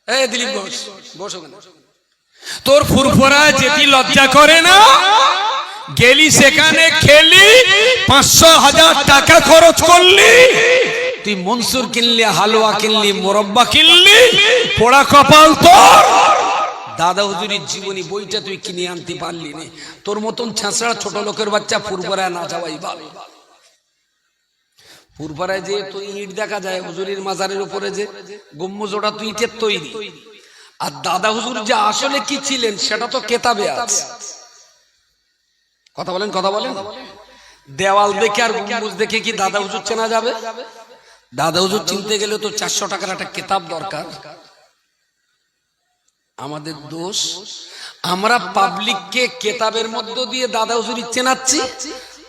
এই দিলীপ ঘোষ, বস ওখানে। তোর ফুরফুরা যেটি লজ্জা করে না, গেলি সেখানে খেলি, 500,000 টাকা খরচ করলি, তুই মনসুর কিনলি, হালুয়া কিনলি, মোরব্বা কিনলি, পোড়া কপাল তোর। দাদা হুজুরির জীবনী বইটা তুই কিনে আনতে পারলি না। তোর মতন ছেঁচড়া ছোট লোকের বাচ্চা ফুরফুরায় না যাওয়াই ভালো। ফুরফুরায় যে তুই ইট দেখা যায় হুজুরির মাজারের উপরে, যে গম্বুজ, ওটা তুই ইটের তৈরি। আর দাদা হুজুর যে আসলে কি ছিলেন সেটা তো কেতাবে আছে। কথা বলেন, কথা বলেন। দেওয়াল দেখে আর গম্বুজ দেখে কি দাদা হুজুর চেনা যাবে? দাদা হুজুর চিনতে গেলে তো 400 টাকার একটা কেতাব দরকার। আমাদের দোষ, আমরা পাবলিককে কেতাবের মধ্য দিয়ে দাদা হুজুর চেনাচ্ছি,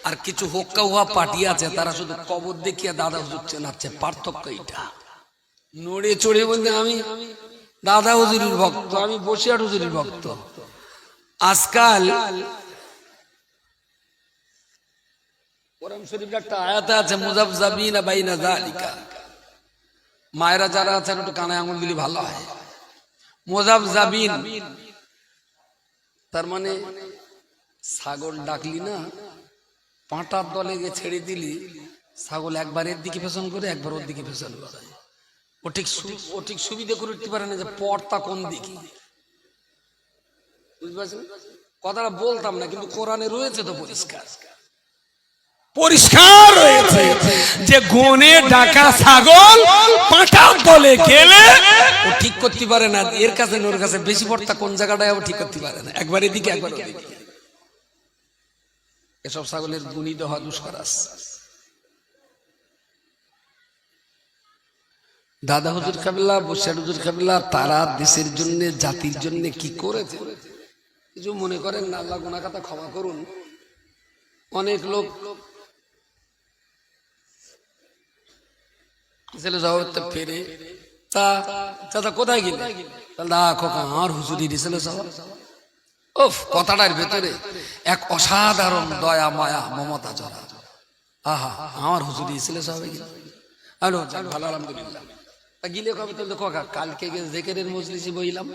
আর কিছু হোক্কা হুয়া পার্টি আছে তারা শুধু কবর দেখিয়ে দাদা হুজুর চেনাচ্ছে। পার্থক্য এইটা। নড়ে চড়ে বলতে আমি দাদা হুজুরের ভক্ত, আমি বসিরহাট হুজুরের ভক্ত। আজকাল কোরআন শরীফের একটা আয়াত আছে, মুযাবযাবিনা বাইনা যালিকা। মায়েরা যারা আছেন একটু কানে আঙুল দিলে ভালো হয়। মুযাবযাবিন তার মানে ছাগল ডাকলি না, পাঁটার দলে গিয়ে ছেড়ে দিলি, ছাগল একবার এর দিকে পেছন করে, একবার ওর দিকে পেছন করে। ও ঠিক সুবিধা করে উঠতে পারে না যে পথটা কোন দিকে। বুঝতে পারছেন? কথাটা বলতাম না, কিন্তু কোরআনে রয়েছে তো পরিষ্কার পরিষ্কার রয়েছে যে গনে ডাকা ছাগল পাঁটার দলে গেলে ও ঠিক করতে পারে না এর কাছে ওর কাছে বেশি পড়তা কোন জায়গাটায় ও ঠিক করতে পারে না, একবার এদিকে একবার ওদিকে। এসব ছাগলের গুণিত হওয়া দুষ্করাস। দাদা হুজুর কাবিলা, বসিরহাট হুজুর কাবিলা, তারা দেশের জন্য, জাতির জন্য কি করেছে কিছু মনে করেন না। আল্লাহ গুনাহ খাতা ক্ষমা করুন। অনেক লোক ছেলে জবাবটা ফেরে, তা চাচা কোথায় গেলে? আমার হুজুরি ছেলে জবাব। ওফ, কথাটার ভেতরে এক অসাধারণ দয়া, মায়া, মমতা জড়া। আহা, আমার হুজুরি ছেলে জবাবে গেল। হ্যালো, ভালো, আলহামদুলিল্লাহ। তা গিলে কবে? তো দেখো কালকে জেকেরের মজলিসে বইলাম।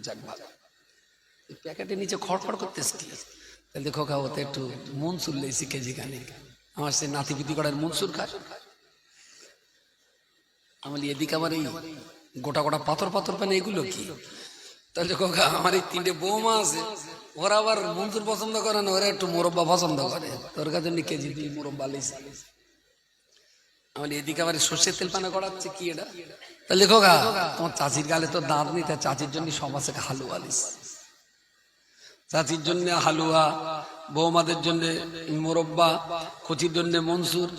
যাক ভালো। প্যাকেটের নিচে খড়খড় করতেছ কি? তাহলে দেখো ওতে একটু মনসুর লেছি কেজি খানে। আমার সে নাতিপুতি করার মনসুর খায়। আমার এদিকে আমার এই গোটা গোটা পাথর পাথর পানে এগুলো কি? তাহলে কোকা আমার এই 3টে বৌমা আছে, ওরা আবার মনসুর পছন্দ করে না, ওরা একটু মোরব্বা পছন্দ করে। তোর কাছে কেজি দিয়ে মোরব্বা লেছি। আমার এদিকে আবার সর্ষের তেল পানা করাচ্ছে কি এটা? তাহলে কোকা তোমার চাচির গালে তো দাঁত নেই, তাই চাচির জন্য সমাজ থেকে হালুয়া লিস। চাচির জন্য হালুয়া, বৌমাদের জন্য মোরব্বা, কচির জন্য মনসুর।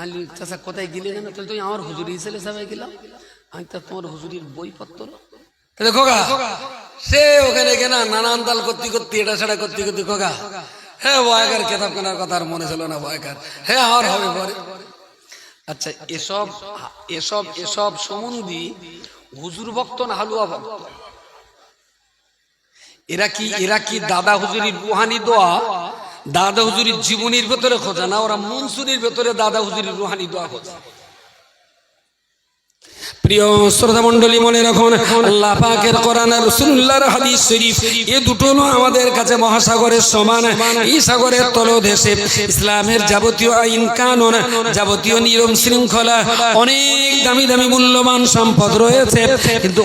আমি চাচা কোথায় গেলে জানো? তাহলে তুমি আমার হুজুরি ছেলে সবাই গেলাম। আমি তো তোমার হুজুরির বইপত্র। তাহলে খোকা সে ওখানে কেনা নানান তাল করতে করতে, এটা সেটা করতে করতে খোকা হ্যাঁ বয়কার কেতাব কেনার কথা আর মনে ছিল না। বয়কার হ্যাঁ আর হবে পরে। আচ্ছা, এসব এসব এসব সম্বন্ধী হুজুর ভক্ত না হালুয়া ভক্ত? এরা কি দাদা হুজুরির রুহানি দোয়া দাদা হুজুরির জীবনীর ভেতরে খোঁজে না, ওরা মনসুরের ভেতরে দাদা হুজুরির রুহানি দোয়া খোঁজে। প্রিয় শ্রোতা মণ্ডলী, মনে রাখুন, আল্লাহ পাকের কোরআন আর রাসূলুল্লাহর হাদিস শরীফ এ দুটো আমাদের কাছে মহাসাগরের সমান। এই সাগরের তলদেশে ইসলামের যাবতীয় আইন কানুন, যাবতীয় নিয়ম শৃঙ্খলা, অনেক দামি দামি মূল্যবান সম্পদ রয়েছে। কিন্তু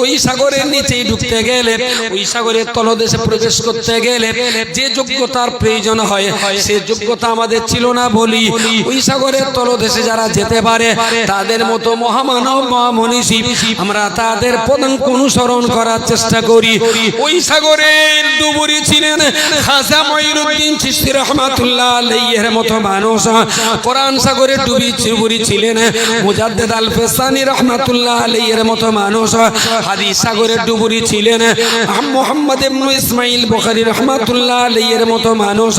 ওই সাগরের নিচেই ঢুকতে গেলে, ওই সাগরের তলদেশে প্রবেশ করতে গেলে যে যোগ্যতার প্রয়োজন হয়, সে যোগ্যতা আমাদের ছিল না বলি ওই সাগরের তলদেশে যারা যেতে পারে তাদের মতো মহামানব, মনীষী, আমরা তাদের পদাঙ্ক অনুসরণ করার চেষ্টা করি। ওই সাগরের ডুবুরি ছিলেন খাজা মঈনুদ্দিন চিশতি রাহমাতুল্লাহ আলাইহির মতো মানুষ। কোরআন সাগরের ডুবুরি ছিলেন মুজাদ্দিদ আল ফেসানি রাহমাতুল্লাহ আলাইহির মতো মানুষ। হাদিস সাগরের ডুবুরি ছিলেন মুহাম্মদ ইবনে ইসমাঈল বুখারী রাহমাতুল্লাহ আলাইহির মতো মানুষ।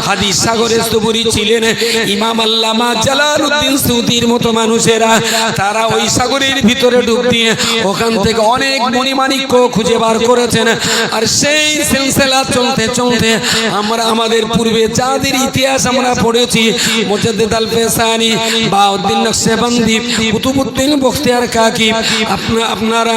হাদিস সাগরের ডুবুরি ছিলেন ইমাম আল্লামা জালালউদ্দিন সুয়ুতির মতো মানুষেরা। তারা ওই সাগরের ভিতরে ডুব দিয়ে ওখান থেকে অনেক মণিমাণিক্য খুঁজে বার করেছেন। আর সেই সিলসিলা চলতে চলতে আমরা আমাদের পূর্বে যাদের ইতিহাস আমরা পড়েছি, মুজাদ্দিদ আল ফেসানি, বাউদ্দিন নকশবন্দি, কুতুবউদ্দিন বখতিয়ার কাকি, আপনারা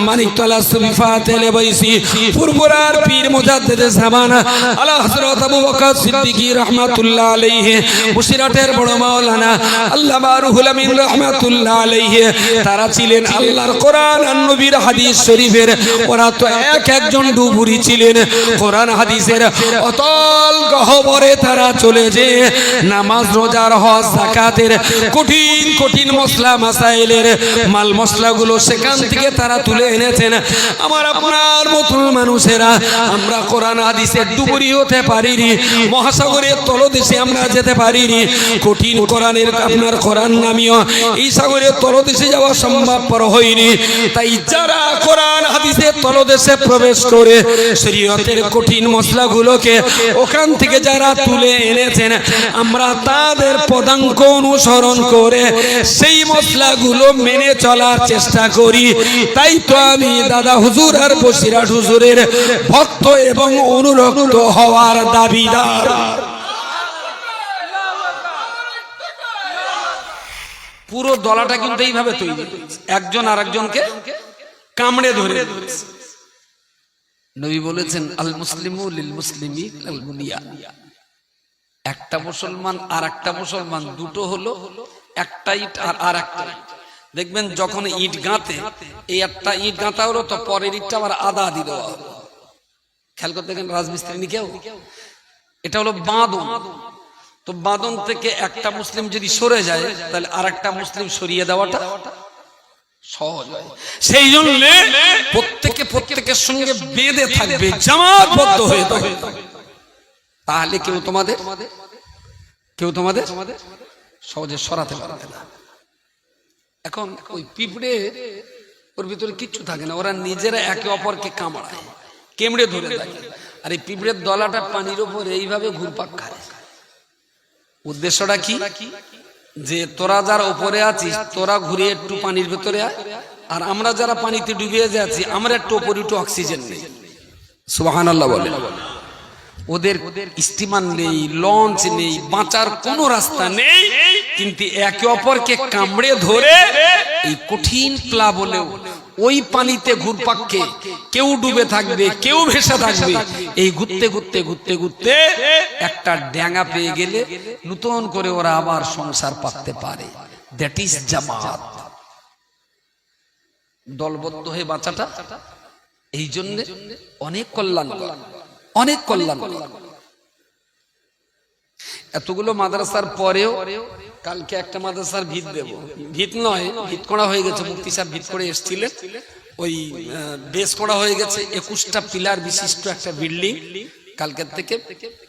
মানিকতলা সুফি ফাতেহ বাইসি, ফুরফুরার পীর মুজাদ্দিদ জামানা আলা হযরত আবু বকর সিদ্দিকী রাহমাতুল্লাহ আলাইহি, বসিরহাটের বড় মাওলানা আল্লামা রুহুল আমিন রাহমাতুল্লাহ আলাইহি, তারা ছিলেন আল্লাহর কোরআন আর নবীর হাদিস শরীফের, ওরা তো একজন ডুবুরি ছিলেন। কোরআন হাদিসের অতল গহ্বরে তারা চলে যে নামাজ, রোজা, হজ, যাকাতের কঠিন কঠিন মশলা মাসাইলের মাল মশলাগুলো সেখান থেকে তারা তুলে এনেছেন। আমার আপনার মতো মানুষেরা আমরা কোরআন হাদিসের ডুবুরি হতে পারিনি, মহাসাগরের তলদেশে আমরা যেতে পারিনি। কঠিন কোরআনের আপনার কোরআন নামিও এই সাগরের তলদেশে যাওয়া সম্ভবপর হয়নি। তাই যারা কোরআন হাদিসের তলদেশে প্রবেশ করে শরীয়তের কঠিন মশলাগুলোকে ওখান থেকে যারা তুলে এনেছেন, আমরা তাদের পদাঙ্ক অনুসরণ করে সেই মশলাগুলো মেনে চলার চেষ্টা করি। তাই তো আমি দাদা হুজুর আর বসিরহাট হুজুরের ভক্ত এবং অনুরক্ত হওয়ার দাবিদার। পুরো দলাটা কিন্তু এইভাবে তৈরি, একজন আরেকজনকে কামড়ে ধরে। নবী বলেছেন আল মুসলিমু লিল মুসলিমি আল বুনিয়ান, একটা মুসলমান আর একটা মুসলমান দুটো হলো, একটা ইট আর একটা। দেখবেন যখন ইট গাঁথে, এই একটা ইট গাঁথা হলো তো পরের ইটটা আবার আদা আদি দেওয়া হলো। খেয়াল করতে দেখেন রাজমিস্ত্রি কেউ, এটা হলো বাঁধন। তো বাঁধন থেকে একটা মুসলিম যদি সরে যায় তাহলে আর একটা মুসলিম সরিয়ে দেওয়াটা সহজ হয়। সেই জন্য প্রত্যেকের সঙ্গে বেঁধে থাকবে, জামাতবদ্ধ হয়ে থাকবে, তাহলে কেউ তোমাদের সহজে সরাতে পারবে না। এখন ওই পিঁপড়ে ওর ভিতরে কিচ্ছু থাকে না, ওরা নিজেরা একে অপরকে কামড়ায়, কেমড়ে ধরে থাকে। আর এই পিঁপড়ের দলাটা পানির উপর এইভাবে ঘুরপাক খায়। উদ্দেশ্যটা কি? যে তোরা যারা উপরে আছিস তোরা ঘুরে একটু পানির ভেতরে আয়, আর আমরা যারা পানিতে ডুবে যাচ্ছি আমরা একটু উপরে একটু অক্সিজেন নেই। সুবহানাল্লাহ বলে। ওদের স্টিমার নেই, লঞ্চ নেই, বাঁচার কোনো রাস্তা নেই, কিন্তু একে অপরকে কামড়ে ধরে এই কঠিন প্লাবনেও ওই পানিতে ঘুরপাককে কেউ ডুবে থাকবে, কেউ ভেসে থাকবে। এই ঘুরতে ঘুরতে ঘুরতে ঘুরতে একটা ড্যাঙা পেয়ে গেলে নতুন করে ওরা আবার সংসার পাততে পারে। দ্যাট ইজ জামাত। দলবদ্ধ হয়ে বাঁচাটা এই জন্য অনেক কল্যাণ, অনেক কল্যাণ। এতগুলো মাদ্রাসার পরেও কালকে একটা মাদ্রাসার ভিত দেব, ভিত নয় ভিত করা হয়ে গেছে, মুফতি সাহেব ভিত করে এসেছিলেন, ওই বেস করা হয়ে গেছে। 21টা পিলার বিশিষ্ট একটা বিল্ডিং, কালকের থেকে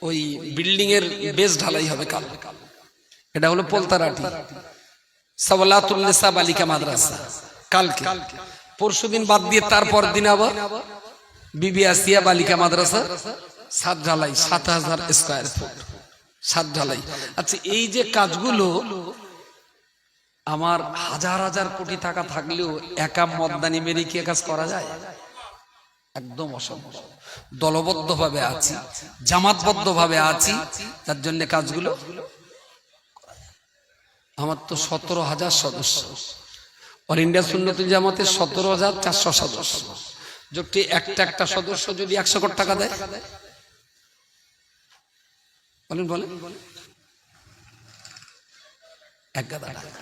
ওই বিল্ডিং এর বেস ঢালাই হবে কাল। এটা হলো পোলতারাটি সাওলাতুল নিসা বালিকা মাদ্রাসা। কালকে পরশুদিন বাদ দিয়ে তারপর দিন আবার বিবি আসিয়া বালিকা মাদ্রাসা ছাদ ঢালাই, 7000 স্কয়ার ফুট ছাদ ঢালাই। আচ্ছা, এই যে কাজগুলো আমার হাজার হাজার কোটি টাকা থাকলেও একা মদদানি মেরে কি কাজ করা যায়? একদম অসম্ভব। দলবদ্ধ ভাবে আছি, জামাতবদ্ধ ভাবে আছি, তার জন্য কাজগুলো। আমার তো 17,000 সদস্য, অল ইন্ডিয়া সুন্নতুল জামাতের 17,400 সদস্য। যদি একটা সদস্য যদি 100 কোটি টাকা দেয়, বলেন এক গাদা টাকা,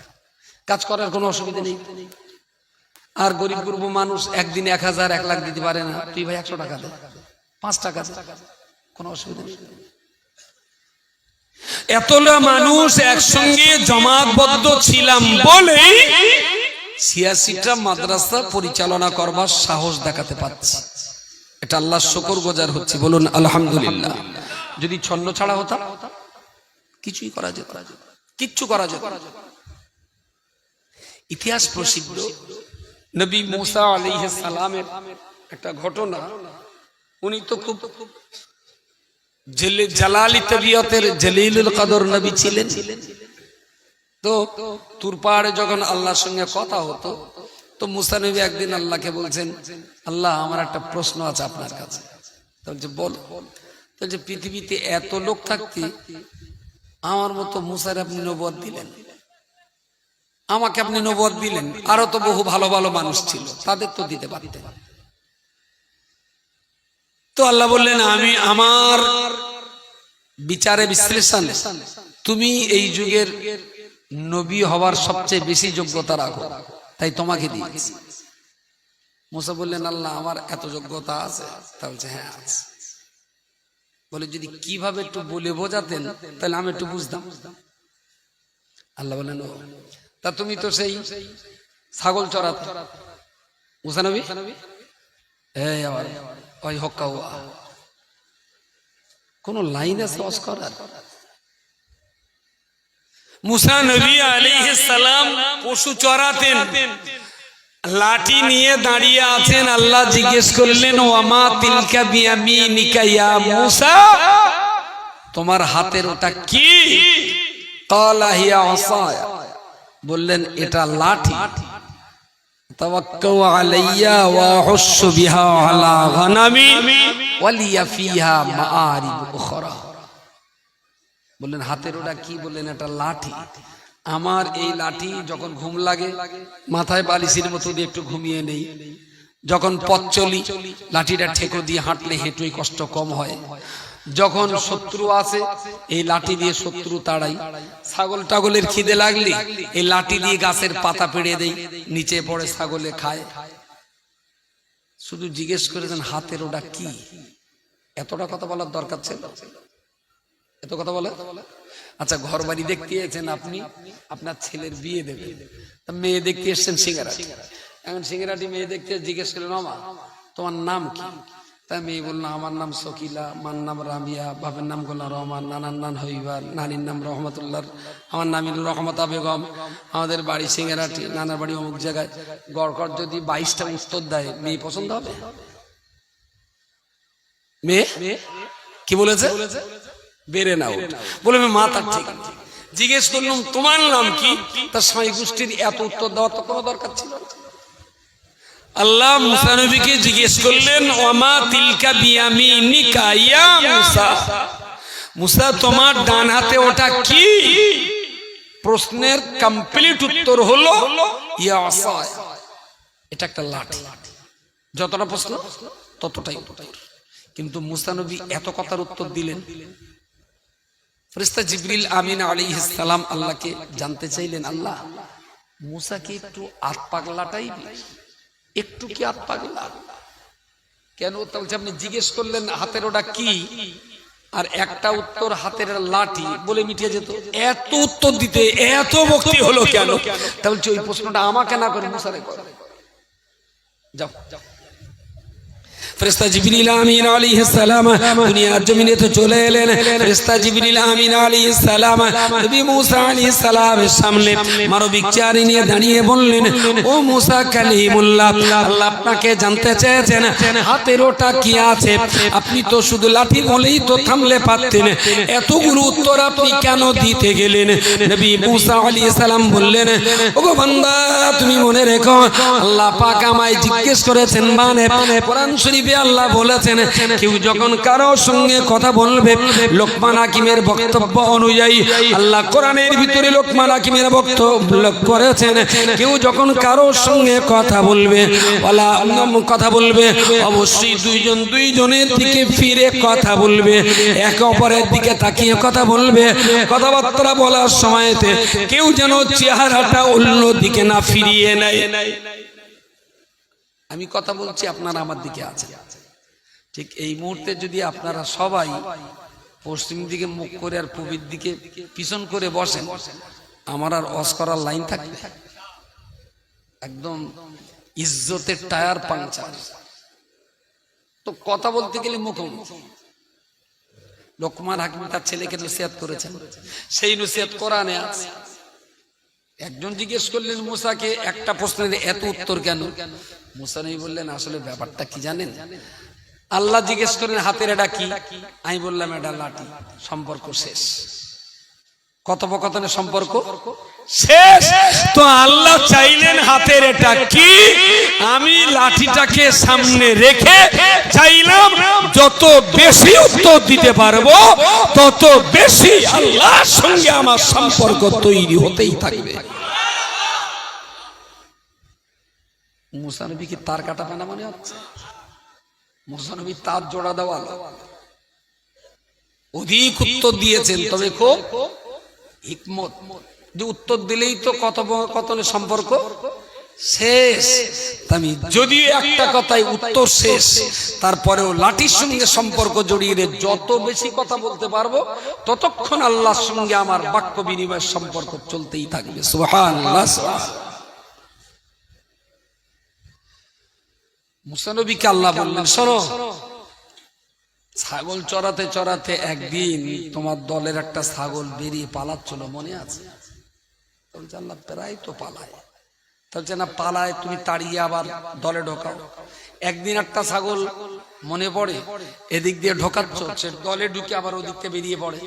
কাজ করার কোনো অসুবিধা নেই। আর গরিব গুরব মানুষ একদিন 1000 1 লাখ দিতে পারে না, তুই ভাই 100 টাকা দে, 5 টাকা দে, কোনো অসুবিধা নেই। এতলা মানুষ একসঙ্গে জমাতবদ্ধ ছিলাম বলে 86টা মাদ্রাসা পরিচালনা করবার সাহস দেখাতে পারছি। এটা আল্লাহর শুকর গুজার হচ্ছে, বলুন আলহামদুলিল্লাহ। যদি ছন্ন ছাড়া হতাম কিছুই করা যেত, কিচ্ছু করা যেত। ইতিহাস প্রসিদ্ধ নবী মুসা আলাইহিস সালামের একটা ঘটনা। উনি তো খুব জালালি তবিয়তের জলিলুল কদর নবী ছিলেন। তো তুর পাহাড়ে যখন আল্লাহর সঙ্গে কথা হতো, তো মুসা নবী একদিন আল্লাহকে বলছেন, আল্লাহ আমার একটা প্রশ্ন আছে আপনার কাছে। বলছে বল। বলছে পৃথিবীতে এত লোক থাকতে আমার মতো মুসার আপনি নবুয়ত দিলেন, আমাকে আপনি নবুয়ত দিলেন, আরো তো বহু ভালো ভালো মানুষ ছিল, তাদের তো দিতে পারতেন। তো আল্লাহ বললেন, আমি আমার বিচারে বিশ্লেষণ তুমি এই যুগের নবী হওয়ার সবচেয়ে বেশি যোগ্যতা রাখো, তাই তোমাকে দিয়েছি। মুসা বললেন, আল্লাহ আমার এত যোগ্যতা আছে? তা বলছে হ্যাঁ আছে। বলে যদি কিভাবে একটু বলে বোঝাতেন তাহলে আমি একটু বুঝতাম। আল্লাহ বললেন, তা তুমি তো সেই ছাগল চড়াতে। মুসা নবী এই আবার ওই হক্কা কোন লাইন আছে অস্করার? মুসা নবী আলাইহিস সালাম পশু চড়াতেন, লাঠি নিয়ে দাঁড়িয়ে আছেন। আল্লাহ জিজ্ঞেস করলেন, ওয়ামা তিলকা বিয়ামিনিকা ইয়া মুসা, তোমার হাতের ওটা কি? ক্বালা হিয়া আসায়া, বললেন এটা লাঠি। তাওয়াক্কাউ আলাইয়া ওয়া আহুসসু বিহা আলা গানামি ওয়া লিয়া ফিহা মাআরিব উখরা। বললেন হাতের ওটা কি? বললেন এটা লাঠি। আমার এই লাঠি যখন ঘুম লাগে মাথায় বালিশের মতো দিয়ে একটু ঘুমিয়ে নেই, যখন পথ চলি লাঠিটা ঠেকো দিয়ে হাঁটলে হেঁটুই কষ্ট কম হয়, যখন শত্রু আসে এই লাঠি দিয়ে শত্রু তাড়াই, ছাগল টাগলের খিদে লাগলে এই লাঠি দিয়ে গাছের পাতা পেড়ে দেই, নিচে পড়ে ছাগলে খায়। শুধু জিজ্ঞেস করেছেন হাতের ওটা কি? এতটা কথা বলার দরকার ছিল? এত কথা বলে? আচ্ছা ঘর বাড়ি দেখতে এসেছেন আপনি, আপনার ছেলের বিয়ে দেবে, মেয়ে দেখতে এসছেন সিঙ্গারাটি। এখন সিঙ্গারাটি মেয়ে দেখতে জিজ্ঞেস করলেন, মামা তোমার নাম কি? তা মেয়ে বললো, আমার নাম শকিলা, মার নাম রামিয়া, বাপের নাম গোলা রহমান, নানার নাম হইবার, নানির নাম রহমতুল্লাহ, আমার নাম রহমতা বেগম, আমাদের বাড়ি সিঙ্গারাটি, নানার বাড়ি অমুক জায়গায়। গড়কর যদি 22টা উত্তর দেয় মেয়ে পছন্দ হবে? মেয়ে কি বলেছে? বেড়ে নাও। বলে মাথা ঠিক। জিজ্ঞেস করলাম তোমার নাম কি? তার স্বামী গোষ্ঠীর এত উত্তর দেওয়ার তো কোনো দরকার ছিল না। আল্লাহ মুসা নবীকে জিজ্ঞেস করলেন, ওয়ামা তিলকা বিয়ামিনিকা ইয়া মুসা, মুসা তোমার ডান হাতে ওটা কি? প্রশ্নের কমপ্লিট উত্তর হলো ইয়া আসা, এটা একটা লাঠি। যতটা প্রশ্ন ততটাই উত্তর। কিন্তু মুসা নবী এত কথার উত্তর দিলেন, ফেরেশতা জিবরিল আমিন আলাইহিস সালাম আল্লাহকে জানতে চাইলেন, আল্লাহ মুসা কি একটু আত পাগলাটাই, একটু কি আত পাগলা? কেন? বলছে আপনি জিজ্ঞেস করলেন হাতের ওটা কি, আর একটা উত্তর হাতের লাঠি বলে মিটিয়ে যেত। এত উত্তর দিতে এত ভক্তি হলো কেন? তা বলছে ওই প্রশ্নটা আমাকে না করে মুসারে করে। যাও ফেরেশতা জিবরিল আমিন আলাইহিস সালাম দুনিয়ার জমিনে তো চলে এলেন। ফেরেশতা জিবরিল আমিন আলাইহিস সালাম নবী মুসা আলাইহিস সালামের সামনে মানবিক চেয়ারে নিয়ে দাঁড়িয়ে বললেন, ও মুসা কালিমুল্লাহ, আল্লাহ আপনাকে জানতে চেয়েছেন হাতের ওটা কি আছে। আপনি তো শুধু লাঠি বলেই তো থামলে পারতেন, এতগুলো উত্তর আপনি কেন দিতে গেলেন? নবী মুসা আলাইহিস সালাম বললেন, ওগো বান্দা তুমি মনে রেখো, আল্লাহ পাক আমায় জিজ্ঞেস করেছেন, মানে কোরআন শরীফে আল্লাহ বলেছেন কেউ যখন কারো সঙ্গে কথা বলবে, লোকমান হাকিমের বক্তব্য অনুযায়ী আল্লাহ কোরআনের ভিতরে লোকমান হাকিমের বক্তব্য করেছেন, কেউ যখন কারো সঙ্গে কথা বলবে অবশ্যই দুইজনের দিকে ফিরে কথা বলবে, একে অপরের দিকে তাকিয়ে কথা বলবে। কথাবার্তা বলার সময়তে কেউ যেন চেহারাটা অন্য দিকে না ফিরিয়ে নেয়। আমি কথা বলছি আপনারা আমার দিকে আছেন, ঠিক এই মুহূর্তে যদি আপনারা সবাই পশ্চিম দিকে মুখ করে আর পূবের দিকে পিছন করে বসেন, আমার আর অস করার লাইন থাকবে? একদম ইজ্জতের টায়ার পাংচার। তো কথা বলতে গেলে মুখোমুখি। লোকমান হাকিম তার ছেলেকে নসিহত করেছেন, সেই নসিহত কোরআনে আছে। একজন জিজ্ঞেস করলেন মুসাকে একটা প্রশ্নের এত উত্তর কেন? মুসা নবী বললেন, আসলে ব্যাপারটা কি জানেন? আল্লাহ জিজ্ঞেস করেন হাতের এটা কি, আমি বললাম এটা লাঠি। সম্পর্ক শেষ, কথোপকথনের সম্পর্ক শেষ। তো আল্লাহ চাইলেন হাতের এটা কি, আমি লাঠিটাকে সামনে রেখে চাইলাম যত বেশি উত্তর দিতে পারবো তত বেশি আল্লাহর সঙ্গে আমার সম্পর্ক তৈরি হতেই থাকবে। মুসা নবী কি তার কাটা পানা মনে হচ্ছে? মুসা নবী তার জোড়া দেওয়া অধিক উত্তর দিয়েছেন, তবে খুব হিকমত। উত্তর দিলেই তো কথোপকথনের সম্পর্ক শেষ। আমি যদিও একটা কথাই উত্তর শেষ, তারপরেও লাঠির সঙ্গে সম্পর্ক জড়িয়ে যত বেশি কথা বলতে পারবো ততক্ষণ আল্লাহর সঙ্গে আমার বাক্য বিনিময়ের সম্পর্ক চলতেই থাকবে। সুবহানাল্লাহ। মুসা নবীকে আল্লাহ বললেন, শোনো, ছাগল চড়াতে চড়াতে একদিন তোমার দলের একটা ছাগল বেরিয়ে পালাচ্ছিল, মনে আছে? আল্লাহ প্রায় তো পালায়, তাহলে না পালায় তুমি তাড়িয়ে আবার দলে ঢোকাও। একদিন একটা ছাগল মনে পড়ে এদিক দিয়ে ঢোকাচ্ছ, সে দলে ঢুকে আবার ওদিক থেকে বেরিয়ে পড়ে,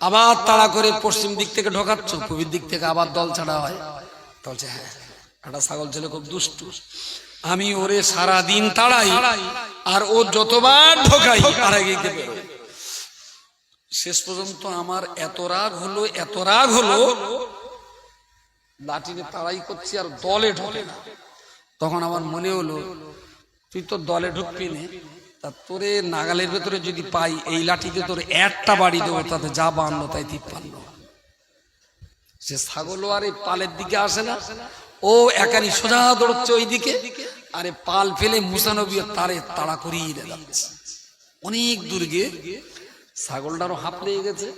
আবার তাড়া করে পশ্চিম দিক থেকে ঢোকাচ্ছ, পূর্ব দিক থেকে আবার দল ছাড়া হয়। বলছে হ্যাঁ, একটা ছাগল ছিল খুব দুষ্টু, আমি ওরে সারা দিন তাড়াই আর ও যতবার ঢোকাই আর এগিয়ে বেরোয়। শেষ পর্যন্ত আমার এত রাগ হলো লাঠি নিয়ে তাড়াই করছি আর দলে ঢোকে না। তখন আমার মনে হলো তুই তো দলে ঢুকবি না, তা তোরে নাগালের ভেতরে যদি পাই এই লাঠিকে তোর একটা বাড়ি দেবো, তাতে যা 52 তাই 53। সে ছাগলও আর এই পালের দিকে আসে না, ও একানি সোজা দৌড়চ্ছে ওই দিকে, আরে পাল ফেলে মুসা নবী তারে তাড়া করিয়ে যাচ্ছে অনেক দূর গিয়ে। ছাগলটারও হাঁপ লেগে গেছে,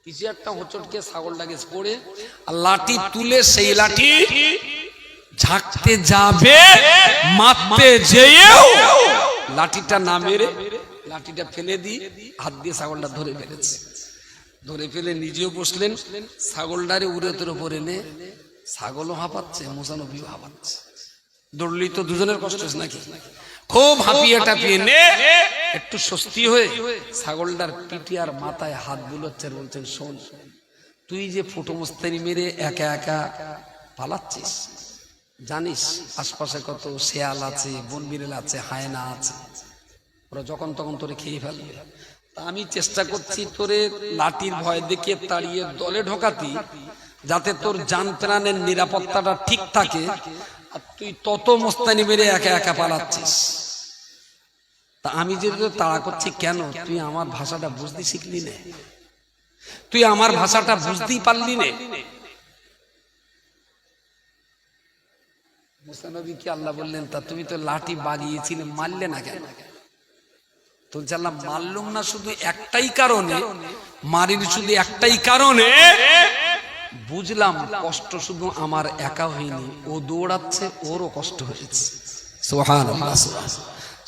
কিছু একটা হোঁচটকে ছাগলটাকে পড়ে আর লাঠি তুলে সেই লাঠি ঝাঁকতে যাবে, মারতে যেয়েও লাঠিটা না মেরে লাঠিটা ফেলে দিয়ে হাত দিয়ে ছাগলটা ধরে ফেলেছে। ধরে ফেলে নিজেও বসলেন, ছাগলটারে উড়েতের উপরে নে, ছাগলও হাঁপাচ্ছে, মুসা নবীও হাঁপাচ্ছে। দৌড়লি তো দুজনের কষ্ট নাকি? খুব হাঁপিয়ে টাপিয়ে নে একটু স্বস্তি হয়ে ছাগলটার পিঠে আর মাথায় হাত বুলোচ্ছেন, বলছেন শোন, তুই যে ফুটো মুস্তানি মেরে একা একা পালাচ্ছিস, জানিস আশপাশে কত শেয়াল আছে, বন বিড়াল আছে, হায়না আছে, ওরা যখন তখন তোরে খেয়ে ফেলবে। তা আমি চেষ্টা করছি তোরে লাঠির ভয় দেখিয়ে তাড়িয়ে দলে ঢোকাতি, যাতে তোর জান প্রাণের নিরাপত্তাটা ঠিক থাকে, আর তুই তত মোস্তানি মেরে একা একা পালাচ্ছিস। তা আমি যে তাড়া করছি কেন, তুই আমার ভাষাটা বুঝতে শিখলি না, তুই আমার ভাষাটা বুঝতেই পারলি না। মুসা নবীকে আল্লাহ বললেন, তা তুমি তো লাঠি বাগিয়েছিলে, মারলে না কেন? তো জানলাম মারলুম না শুধু একটাই কারণে, মারির শুধু একটাই কারণে, বুঝলাম কষ্ট শুধু আমার একা হয়নি, ও দৌড়াচ্ছে, ওরও কষ্ট হয়েছে। সুবহানাল্লাহ।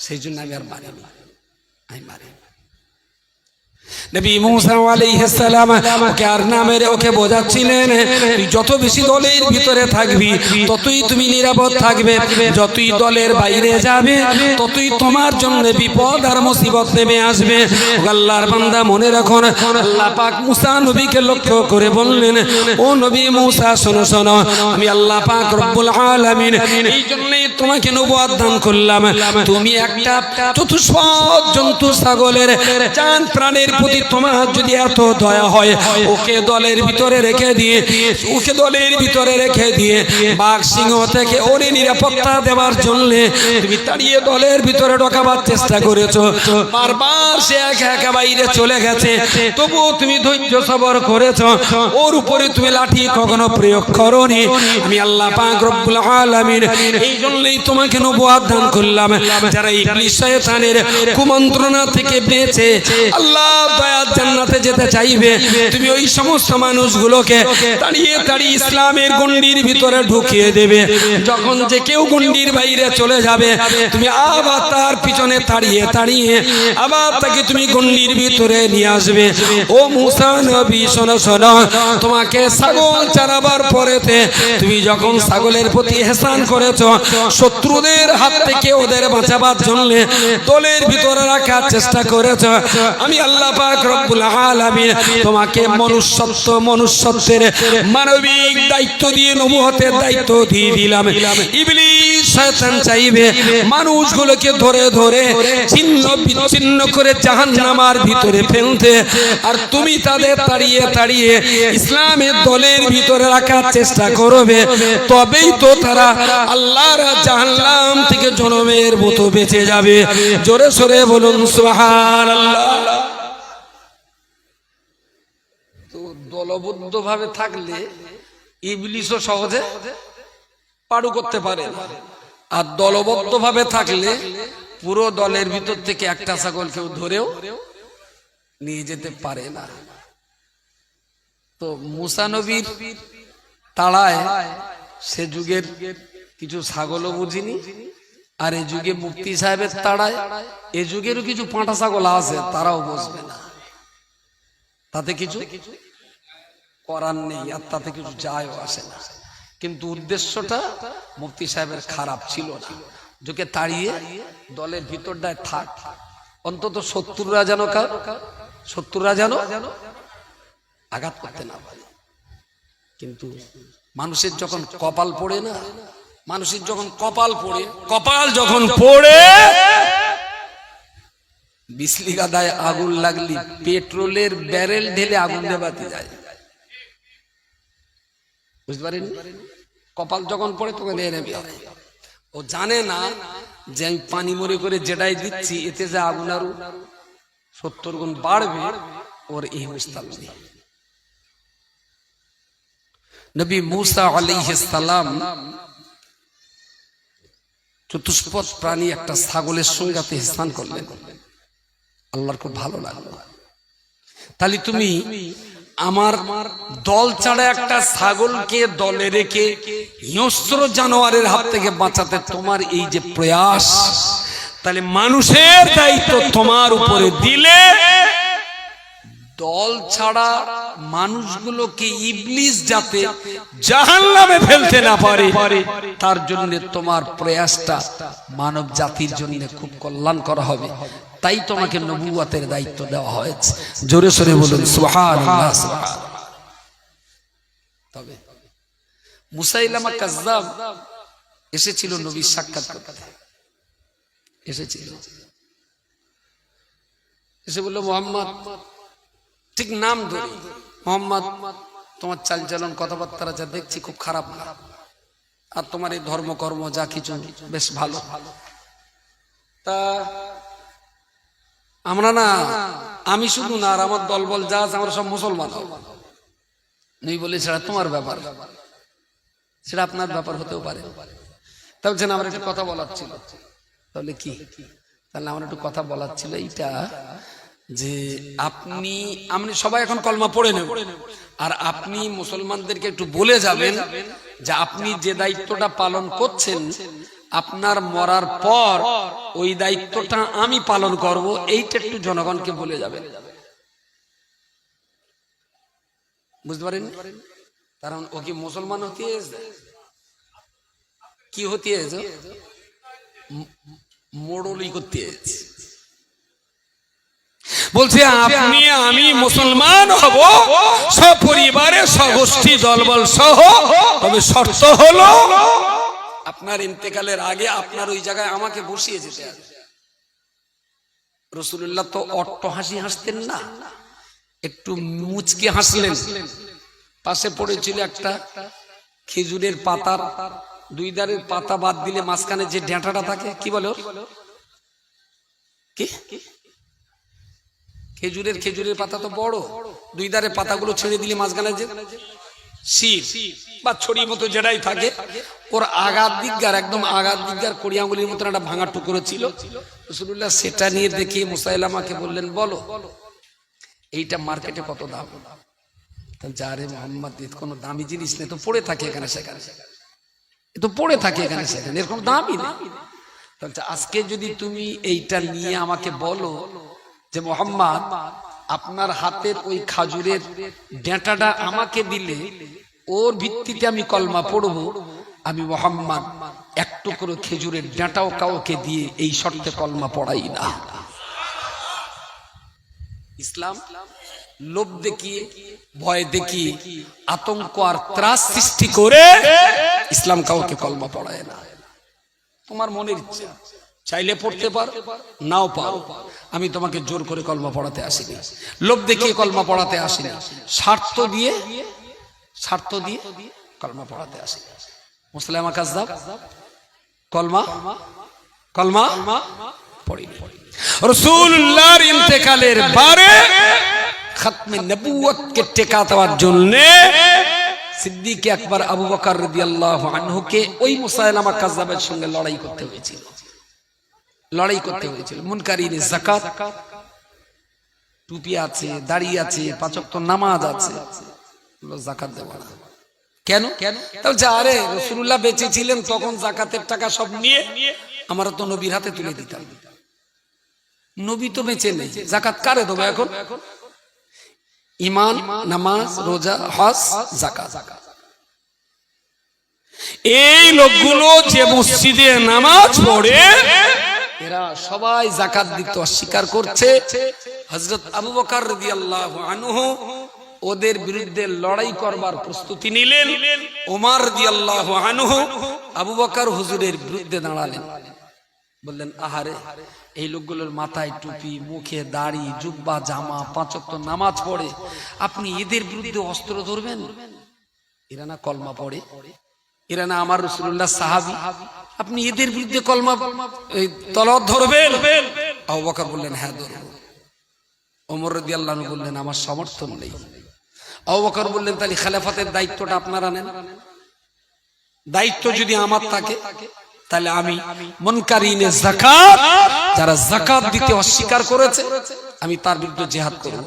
সেই জন্য আমি আর মারিনি, আমি মারিনি। নবী মুসা আলাইহিস সালাম ওকে আর না মেরে ওকে বোঝাচ্ছিলেন, তুই যত বেশি দলের ভিতরে থাকবি ততই তুমি নিরাপদ থাকবে, যতই দলের বাইরে যাবে ততই তোমার জন্য বিপদ আর মুসিবত নেমে আসবে। আল্লাহর বান্দা মনে রাখুন, আল্লাহ পাক মুসা নবীকে লক্ষ্য করে বললেন, ও নবী মুসা শোনো শোনো, আমি আল্লাহ পাক রব্বুল আলামিন এই জন্যই তোমাকে নবুয়ত দান করলাম, তুমি একটা চতুষ্পদ জন্তু ছাগলের জান প্রাণের প্রতি তোমার যদি এত দয়া হয়, ওকে দলের ভিতরে রেখে দিয়ে বাঘ সিংহ থেকে ওরে নিরাপত্তা দেওয়ার জন্য তুমি তাড়িয়ে দলের ভিতরে ঢোকাবার চেষ্টা করেছো, বারবার সে একা একা বাইরে চলে গেছে, তবুও তুমি ধৈর্য সবর করেছো, ওর উপরে তুমি লাঠি কখনো প্রয়োগ করোনি। আমি আল্লাহ পাক রব্বুল আলামিন এই জন্যই তোমাকে নবুয়ত দান করলাম, যারা ইবলিস শয়তানের কুমন্ত্রণা থেকে বেঁচে আল্লাহ দয়ার জান্নাতে যেতে চাইবে, তুমি ওই সমস্ত মানুষগুলোকে তাড়িয়ে তাড়িয়ে ইসলামের গণ্ডির ভিতরে ঢুকিয়ে দেবে। যখন যে কেউ গণ্ডির বাইরে চলে যাবে, তুমি আবার তার পিছনে তাড়িয়ে তাড়িয়ে আবার তাকে তুমি গণ্ডির ভিতরে নিয়ে আসবে। ও মুসা নবী শোনো শোনো, তোমাকে ছাগল চড়াবার পরেতে তুমি যখন ছাগলের প্রতি ইহসান করেছো, শত্রুদের হাত থেকে ওদের বাঁচাবার জন্য দলের ভিতরে রাখার চেষ্টা করেছো, আমি আল্লাহ পাক রব্বুল আলামিন তোমাকে মনুষ্যত্বের মানবিক দায়িত্ব দিয়ে নবুয়তের দায়িত্ব দিয়ে দিলাম। ইবলিস শয়তান চাইবে মানুষগুলোকে ধরে ধরে ছিন্ন বিচ্ছিন্ন করে জাহান্নামের ভিতরে ফেলতে, আর তুমি তাদের তাড়িয়ে তাড়িয়ে ইসলামের দলের ভিতরে রাখার চেষ্টা করবে, তবেই তো তারা আল্লাহর জাহান্নাম থেকে জনমের মতো বেঁচে যাবে। জোরে সোরে বলুন সুবহানাল্লাহ। তো দলবদ্ধ ভাবে থাকলে ইবলিসও সহজে পাড়ু করতে পারে, আর দলবদ্ধ ভাবে থাকলে পুরো দলের ভিতর থেকে একটা ছাগল কেউ ধরেও নিয়ে যেতে পারে না। তো মুসা নবীর তাড়ায় সে যুগের কিছু ছাগলও বুঝিনি, আর এই যুগে মুফতি সাহেবের তাড়ায় এ যুগেরও কিছু পাঁঠা ছাগল আছে, তারাও বুঝবে না। তাতে কিছু করার নেই, আর তাতে কিছু যায়ও আসে না। কিন্তু উদ্দেশ্যটা মুফতি সাহেবের খারাপ ছিল না, যোকে তাড়িয়ে দলের ভিতরটায় থাক, অন্তত শত্রুরা যেন আঘাত করতে না পারে। কিন্তু মানুষের যখন কপাল পড়ে না, মানুষের যখন কপাল যখন পড়ে বিজলি গাদায় আগুন লাগলি পেট্রোলের ব্যারেল ঢেলে আগুন দেবাতে যায়, বুঝতে পারেন? কপাল যখন পড়ে তখন এরকম হয়। ও জানে না যে আমি পানি মরে করে যেটাই দিচ্ছি এতে যে আগুন আরো 70 গুণ বাড়বে, ওর এই মুস্তাল নেই। নবী মুসা আলাইহিস সালাম চতুষ্পদ প্রাণী একটা ছাগলের সঙ্গে স্নান করলেন, আল্লাহর খুব ভালো লাগলো। তাহলে তুমি আমার দল ছাড়া একটা ছাগলকে দলে রেখে হিংস্র জানোয়ারের হাত থেকে বাঁচাতে তোমার এই যে প্রয়াস, তাহলে মানুষের দায়িত্ব তোমার উপরে দিলে দল ছাড়া মানুষগুলোকে ইবলিস যাতে জাহান্নামে ফেলতে না পারে, তার জন্য তোমার প্রয়াসটা মানব জাতির জন্য খুব কল্যাণ করা হবে। তাই তোমাকে নবুয়তের দায়িত্ব দেওয়া হয়েছে। জোরে সোরে বলুন সুবহানাল্লাহ। তবে মুসাইলামা কাযযাব এসেছিল নবীর সাক্ষাৎ করতে, এসেছিল, এসে বলল মুহাম্মদ, ঠিক নাম ধরে, মুহাম্মদ তোমার চালচলন কথাবার্তা যা দেখছি খুব খারাপ না, আর তোমার এই ধর্মকর্ম যা কিছু বেশ ভালো। তা আমরা না, আমি শুধু না, আর আমার দলবল যা আছে আমরা সব মুসলমান। নবী বলে সেটা তোমার ব্যাপার, সেটা আপনার ব্যাপার হতেও পারে। তাহলে আমার একটু কথা বলার ছিল। তাহলে কি? তাহলে আমার একটু কথা বলার ছিল এইটা যে আপনি সবাই এখন কলমা পড়ে নেব, আর আপনি মুসলমানদেরকে একটু বলে যাবেন যে আপনি যে দায়িত্বটা পালন করছেন আপনার মরার পর ওই দায়িত্বটা আমি পালন করব, এইটা একটু জনগণকে বলে যাবেন, বুঝতে পারেন? কারণ ও কি মুসলমান হতে কি হতে মোড়লি করতে বলছে আপনি আমি মুসলমান হব সপরিবারে সগোষ্ঠী দলবল সহ, তবে শর্ত হলো আপনার ইন্তেকালের আগে আপনার ওই জায়গায় আমাকে বসিয়ে যেতে হবে। রাসূলুল্লাহ তো অট্ট হাসি হাসতেন না, একটু মুচকে হাসলেন। পাশে পড়েছিল একটা খেজুরের পাতার দুই ধারের পাতা বাদ দিলে মাঝখানে যে ডেঁটাটা থাকে, কি বলে কি? খেজুরের পাতা তো বড়, দুই ধারে পাতাগুলো ছেড়ে দিলে মাঝখানে যে শির বা ছড়ির মতো যেটাই থাকে, ওর আগার দিকগার, একদম আগার দিকগার কড়ি আঙুলির মতন একটা ভাঙা টুকরো ছিল। রাসূলুল্লাহ সেটা নিয়ে দেখিয়ে মুসাইলামাকে বললেন, বলো এইটা মার্কেটে কত দাম? যারে মোহাম্মদ, কোনো দামি জিনিস নেই, তো পড়ে থাকে এখানে সেখানে, তো পড়ে থাকে এখানে সেখানে, এর কোনো দামই নেই। তাহলে আজকে যদি তুমি এইটা নিয়ে আমাকে বলো যে মোহাম্মদ আপনার হাতের ওই খাজুরের ডেঁটাটা আমাকে দিলে ওর ভিত্তিতে আমি কলমা পড়বো, আমি মোহাম্মদ এক টুকরো খেজুরের ডেঁটাও কাউকে দিয়ে এই শর্তে কলমা পড়াই না। ইসলাম লোভ দেখিয়ে, ভয় দেখিয়ে, আতঙ্ক আর ত্রাস সৃষ্টি করে ইসলাম কাউকে কলমা পড়ায় না। তোমার মনের ইচ্ছা, চাইলে পড়তে পারো, নাও পারো। আমি তোমাকে জোর করে কলমা পড়াতে আসিনি, লোভ দেখিয়ে কলমা পড়াতে আসিনি, স্বার্থ দিয়ে কলমা পড়াতে আসিনি। মুসলিমা কাযযাব কলমা পড়িনি। রাসূলুল্লাহর ইন্তেকালের পরে খতমে নবুয়তকে টেকা দেওয়ার জন্য সিদ্দিক আকবর আবু বকর রাদিয়াল্লাহু আনহুকে ওই মুসাইলামা কাযযাবের সঙ্গে লড়াই করতে হয়েছিল। মুনকারিনে যাকাত, টুপি আছে, দাড়ি আছে, পাঁচ ওয়াক্ত নামাজ আছে, যাকাত দেব না। কেন? বলছে আরে রাসূলুল্লাহ বেঁচে ছিলেন তখন যাকাতের টাকা সব নিয়ে আমরা তো নবীর হাতে তুলে দিতাম। নবী তো বেঁচে নেই, যাকাত কারে দেবো এখন? ঈমান, নামাজ, রোজা, হজ, যাকাত। এই লোকগুলো যে মসজিদে নামাজ পড়ে এরা সবাই যাকাত দিতে অস্বীকার করছে। হযরত আবু বকর রাদিয়াল্লাহু আনহু ওদের বিরুদ্ধে লড়াই করবার প্রস্তুতি নিলেন। ওমর রাদিয়াল্লাহু আনহু আবু বকর হুজুরের বিরুদ্ধে দাঁড়ালেন, বললেন আহারে এই লোকগুলোর মাথায় টুপি, মুখে দাড়ি, জুব্বা, জামা, পাঁচ ওয়াক্ত নামাজ পড়ে, আপনি এদের বিরুদ্ধে অস্ত্র ধরবেন? এরা না কলমা পড়ে, এরা না আমার রাসূলুল্লাহ সাহাবী, আপনি এদের বিরুদ্ধে কলমা তলোয়ার ধরবেন? আবু বকর বললেন হ্যাঁ ধরব। ওমর রাদিয়াল্লাহু আনহু বললেন আমার সমর্থন নেই। আবু বকর বললেন তাহলে খেলাফতের দায়িত্বটা আপনারা নেন। দায়িত্ব যদি আমার থাকে তাহলে আমি মুনকারিনে যাকাত, যারা যাকাত দিতে অস্বীকার করেছে, আমি তার বিরুদ্ধে জিহাদ করব।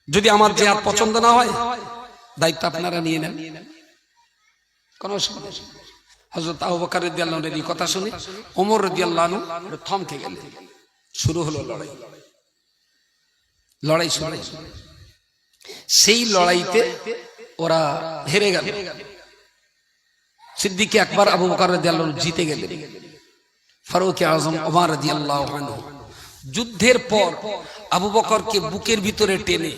যদি আমার জিহাদ পছন্দ না হয় দায়িত্ব আপনারা নিয়ে নেন, কোনো অসুবিধা নেই। হযরত আবু বকর রাদিয়াল্লাহু আনহু এই কথা শুনে ওমর রাদিয়াল্লাহু আনহু থমকে গেলেন। শুরু হলো লড়াই শুরু। সেই লড়াইতে ওরা হেরে গেল। সিদ্দিক আকবর আবু বকর রাদিয়াল্লাহু আনহু জিতে গেলেন। ফারুক আযম ওমর রাদিয়াল্লাহু আনহু যুদ্ধের পর আবু বকরকে বুকের ভিতরে টেনে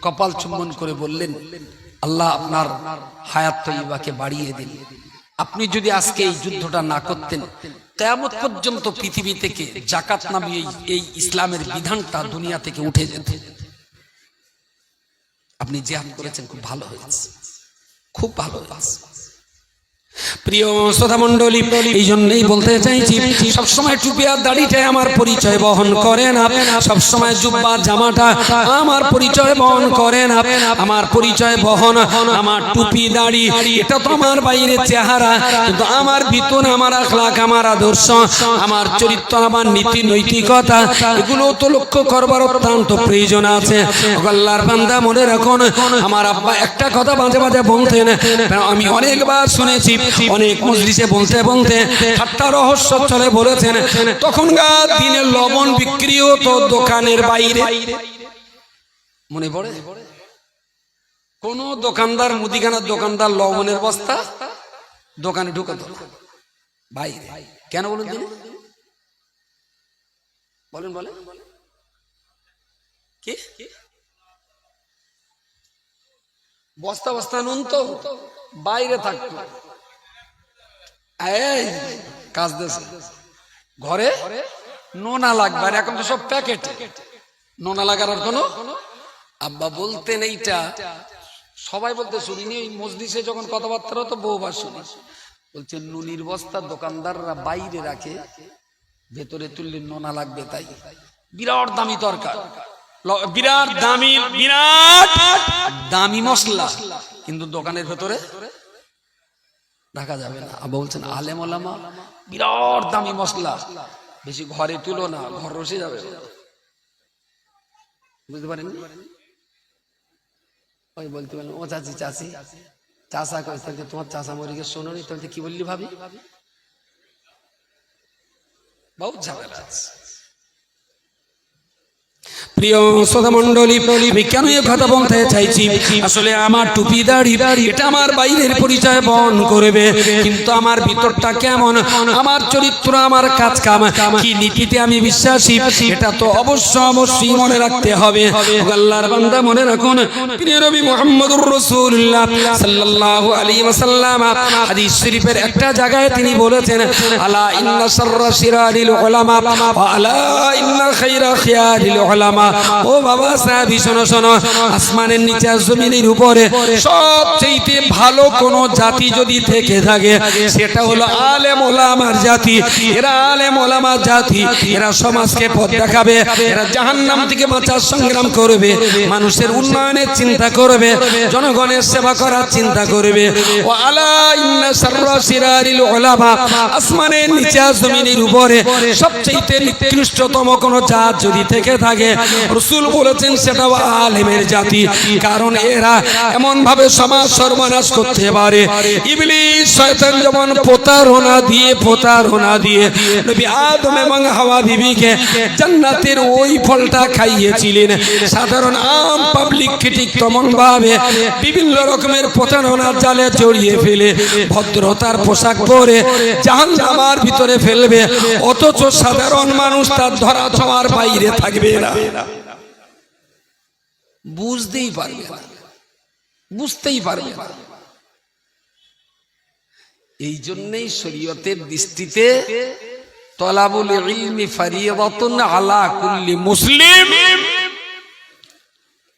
কপাল চুম্বন করে বললেন, আল্লাহ আপনার হায়াত তয়্যিবাকে বাড়িয়ে দিন। আপনি যদি আজকে এই যুদ্ধটা না করতেন, কিয়ামত পর্যন্ত পৃথিবী থেকে যাকাত নামে এই ইসলামের বিধানটা দুনিয়া থেকে উঠে যেত। আপনি জিহাদ করেছেন, খুব ভালো হয়েছে, খুব ভালো হয়েছে। প্রিয় শ্রোতা মণ্ডলী, এই জন্যই বলতে চাইছি সবসময় টুপি আর দাড়িটা আমার পরিচয় বহন করে না, সবসময় জুব্বা জামাটা আমার পরিচয় বহন করে না। আমার পরিচয় বহন আমার টুপি দাড়ি, এটা তো আমার বাইরে চেহারা, কিন্তু আমার ভিতর আমার আখলাক, আমার আদর্শ, আমার চরিত্র, আমার নীতি নৈতিকতা, এগুলো তো লক্ষ্য করবার অত্যন্ত প্রয়োজন আছে। আল্লাহর বান্দা মনে রাখুন, আমার আব্বা একটা কথা মাঝে মাঝে বলতেন, আমি অনেকবার শুনেছি, অনেক মজলিসে বলতে বলতে ঠাট্টা রহস্য চলে বলেছেন, তখনকার দিনে লবণ বিক্রি হতো দোকানের বাইরে। মনে পড়ে? কোন দোকানদার, মুদিখানার দোকানদার লবণের বস্তা দোকানে ঢুকাতো বাইরে। কেন বলুন তিনি? বলেন বলেন কি? বস্তা বস্তা নুন তো বাইরে থাকতো, কাজ দিয়েছে ঘরে নোনা লাগবে, আর এখন তো সব প্যাকেটে। নোনা লাগার আর কোনো, আব্বা বলতেন এইটা, সবাই বলতে শুনিনি, ওই মজলিসে যখন কথাবার্তা হতো বহুবার শুনি। বলছেন নুনির বস্তা দোকানদাররা বাইরে রাখে, ভেতরে তুললে নোনা লাগবে, তাই বিরাট দামি তরকার, বিরাট দামি মশলা, কিন্তু দোকানের ভেতরে রাখা যাবে না। আব্বা বলছেন আলেম ওলামা বিরাট দামি মশলা বেশি ঘরে তুলো না, ঘর রসে যাবে। বুঝতে পারেন? ওই বলতে পারেন ও চাচি, চাচা কয়েছে তোমার চাচা মরিকে শোনো নি, তুমি কি বললি ভাবি? বহুত ঝামেলা আছে। প্রিয় শ্রোতা মণ্ডলী, আমি কেন এই কথা বলতে চাইছি, আসলে আমার টুপি দাড়ি এটা আমার বাইরের পরিচয় বহন করবে, কিন্তু আমার ভিতরটা কেমন, আমার চরিত্র, আমার কাজ কাম কি নীতিতে আমি বিশ্বাসী, এটা তো অবশ্যই মনে রাখতে হবে। আল্লাহর বান্দা মনে রাখুন, প্রিয় নবী মুহাম্মদুর রাসূলুল্লাহ সাল্লাল্লাহু আলাইহি ওয়াসাল্লাম হাদিস শরীফের একটা জায়গায় তিনি বলেছেন, আলা ইন্না শাররা শিরারিল উলামা ওয়া আলা ইন্না খায়রা খিয়ারিল উলামা। ও বাবা সাহাবী, শোনো শোনো, আসমানের নিচে আর জমিনের উপরে সবচেয়ে ভালো কোন জাতি যদি থেকে থাকে, সেটা হলো আলেম ওলামার জাতি। এরা আলেম ওলামার জাতি, এরা সমাজকে পথ দেখাবে, এরা জাহান্নাম থেকে বাঁচার সংগ্রাম করবে, মানুষের উন্নয়নের চিন্তা করবে, জনগণের সেবা করার চিন্তা করবে। ও আলা ইন্না শাররা শিরারিল উলামা, আসমানের নিচে আর জমিনের উপরে সবচেয়ে নিকৃষ্টতম কোন জাত যদি থেকে থাকে, রাসূল বলেছেন সেটা আলেমের জাতি। কারণ এরা এমন ভাবে সমাজ সর্বনাশ করতে পারে। ইবলিস শয়তান যেমন প্রতারণা দিয়ে নবী আদম এবং হাওয়া বিবিকে জান্নাতের ওই ফলটা খাইয়েছিলেন, সাধারণ আম পাবলিক ঠিক তেমন ভাবে বিভিন্ন রকমের প্রতারণার জালে জড়িয়ে ফেলে ভদ্রতার পোশাক পরে জাহান্নামের ভিতরে ফেলবে, অথচ সাধারণ মানুষ তার ধরা ছোঁয়ার বাইরে থাকবে না, বুঝতেই পারবে না। এই জন্যই শরীয়তের দৃষ্টিতে তলাবুল ইলমি ফারিয়াদাতুন আলা কুল্লি মুসলিম,